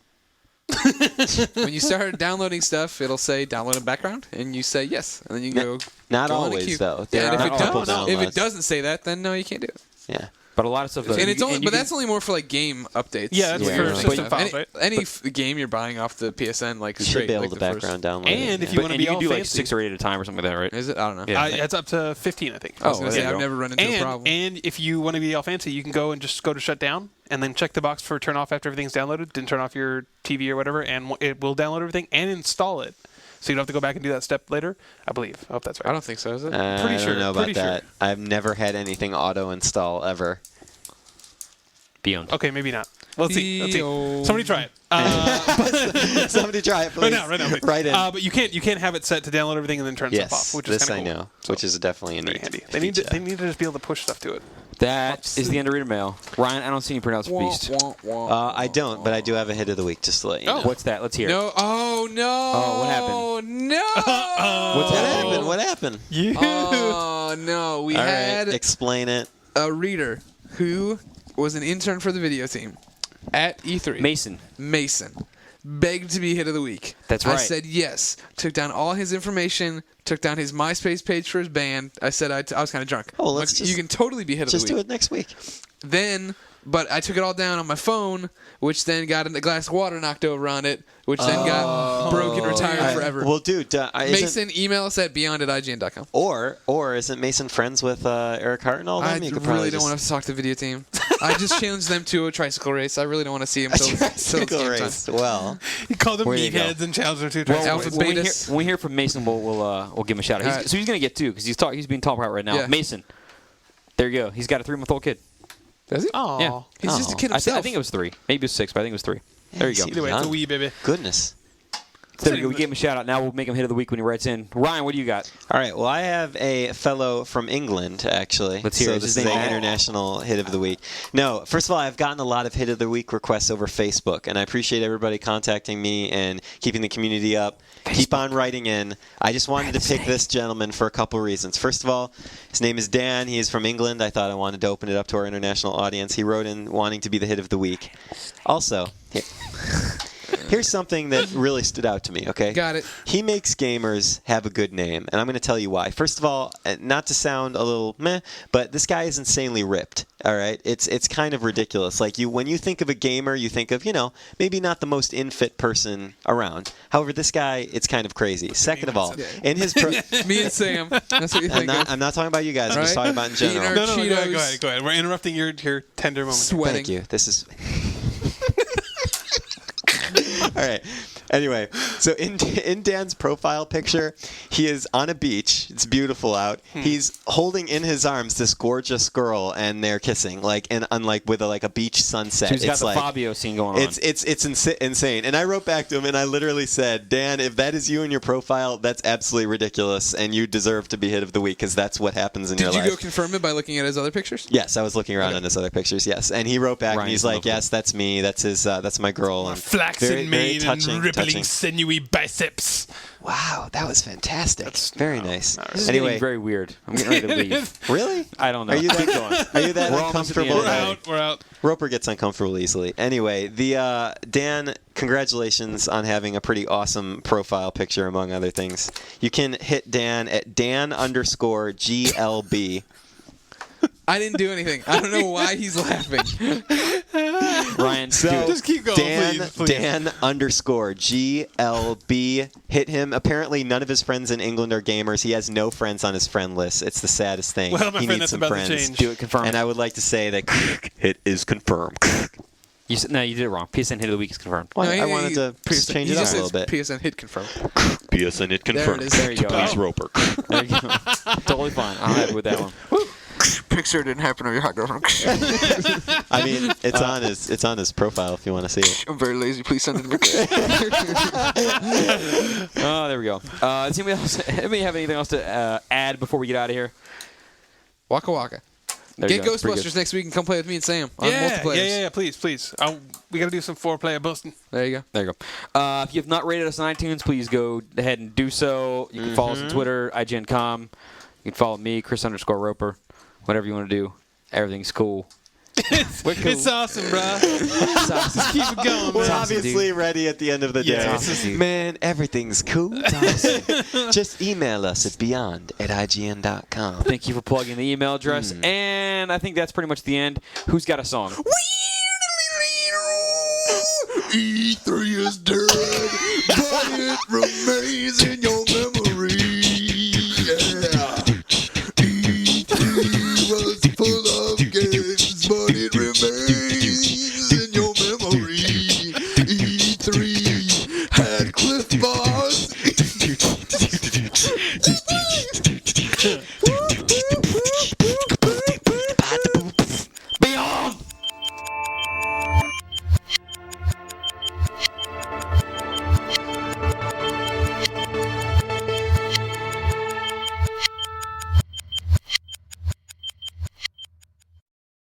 When you start downloading stuff, it'll say download in background, and you say yes, and then you go. Not go on a always, queue. though. Yeah, There and are if a it, couple does, if downloads. it doesn't say that, then no, you can't do it. Yeah. But a lot of stuff does. And it's only, you but can- that's only more for like game updates. Yeah, that's Yeah, for really. system But files, right? any game you're buying off the PSN, like You should straight, be able like to the first- background download And it. if yeah. you want to and be you all can do like fancy, 6 or 8 at a time or something like that, right? Is it? I don't know. Yeah. it's up to 15, I think. I was gonna say there you I've go. never run into a problem. And if you want to be all fancy, you can go and just go to shut down and then check the box for turn off after everything's downloaded. Then turn off your TV or whatever, and it will download everything and install it. So you don't have to go back and do that step later. I believe. I hope that's I right. don't think so. Is it? I pretty sure, don't know about pretty sure. that. I've never had anything auto install ever. Beyond. Okay, maybe not. Let's see. Theo. Somebody try it. Somebody try it, please. Right now, please. Right in. But you can't have it set to download everything and then turn yes, stuff off, which is this I kind of cool. know, which is definitely a Very neat handy. feature. They need to just be able to push stuff to it. That is the end of Reader Mail. Ryan, I don't see any pronounced beast. I don't, but I do have a hit of the week, just to let you know. What's that? Let's hear it. No. Oh no. Oh, what happened? No. What's What happening? happened? What happened? Oh no. We All right, had explain it. a reader who was an intern for the video team at E3. Mason. Begged to be hit of the week. That's I right. said yes. Took down all his information. Took down his MySpace page for his band. I said I was kind of drunk. Oh, let's Like, just- you can totally be hit of the Just week. do it next week. Then, but I took it all down on my phone, which then got a glass of water knocked over on it, which then got broke and retired forever. Well, dude, Mason, email us at beyond@ign.com. or isn't Mason friends with Eric Hart and all them? I You could really probably don't just- want to talk to the video team. I just challenged them to a tricycle race. I really don't want to see them till it's Tricycle game time. race. Well, He called them Where you go. meatheads and challenged them to Well, try. Alpha when Betas. we hear from Mason, we'll give him a shout out. All right. So he's going to get 2 because he's being talked about right now. Yeah. Mason. There you go. He's got a 3-month-old kid. Does he? Aw. Yeah. He's just a kid I himself. think it was 3. Maybe it was 6, but I think it was 3. There you go. He's Either way, it's a young. wee baby. Goodness. There we go. We gave him a shout out. Now we'll make him hit of the week when he writes in. Ryan, what do you got? All right. Well, I have a fellow from England, actually. Let's hear so it. this His is an name- international hit of the week. No, first of all, I've gotten a lot of hit of the week requests over Facebook, and I appreciate everybody contacting me and keeping the community up. Keep on writing in. I just wanted to pick this gentleman for a couple reasons. First of all, his name is Dan. He is from England. I thought I wanted to open it up to our international audience. He wrote in wanting to be the hit of the week. Also, here's something that really stood out to me, okay? Got it. He makes gamers have a good name, and I'm going to tell you why. First of all, not to sound a little meh, but this guy is insanely ripped, all right? It's kind of ridiculous. Like, when you think of a gamer, you think of, maybe not the most in-fit person around. However, this guy, it's kind of crazy. Second of all, in his... Me and Sam. That's what you think of. I'm not talking about you guys. I'm just talking about in general. Eating our No, go Cheetos. ahead. We're interrupting your tender moment. Sweating. Thank you. This is... All right. Anyway, so in Dan's profile picture, he is on a beach. It's beautiful out. He's holding in his arms this gorgeous girl, and they're kissing, with a beach sunset. He's got It's the like, Fabio scene going on. It's insane. And I wrote back to him, and I literally said, Dan, if that is you in your profile, that's absolutely ridiculous, and you deserve to be hit of the week because that's what happens in your Did life. you go confirm it by looking at his other pictures? Yes, I was looking around on his other pictures. Yes, and he wrote back, and Ryan's he's like, lovely. "Yes, that's me. That's his. That's my girl." And Flaxen very mane touching, and rippling touching. sinewy biceps. Wow, that was fantastic. Very nice. This is Anyway, getting very weird. I'm getting ready to leave. really? I don't know. Are you Keep going. that? Are you that We're almost at the uncomfortable? end. We're out. Roper gets uncomfortable easily. Anyway, Dan, congratulations on having a pretty awesome profile picture, among other things. You can hit Dan at Dan_GLB. I didn't do anything. I don't know why he's laughing. Ryan, So do it. Just keep going, please. Dan_GLB. Hit him. Apparently, none of his friends in England are gamers. He has no friends on his friend list. It's the saddest thing. Well, my he friend, needs that's some about to friends. change. Do it. Confirm. And I would like to say that hit is confirmed. No, you did it wrong. PSN hit of the week is confirmed. Well, No, I wanted to just change it up a little bit. PSN hit confirmed. PSN hit confirmed. There it is. There you go. Please, Roper. There you go. Totally fine. I'm happy with that one. Picture didn't happen on your hot girlfriend. I mean, it's on his profile if you want to see it. I'm very lazy. Please send it to me. Oh, there we go. Does anybody have anything else to add before we get out of here? Waka waka. There you Get go. Pretty Ghostbusters good. next week and come play with me and Sam on Yeah, multiplayer. please. We got to do some 4-player busting. There you go. There you go. If you have not rated us on iTunes, please go ahead and do so. You can follow us on Twitter, IGN.com. You can follow me, Chris_Roper. Whatever you want to do. Everything's cool. We're cool. It's awesome, bro. Just keep it going, We're man. awesome, obviously ready at the end of the day. Yeah, it's awesome. Man, everything's cool. It's awesome. Just email us at beyond@ign.com. Thank you for plugging the email address. And I think that's pretty much the end. Who's got a song? E3 is dead, but it remains in your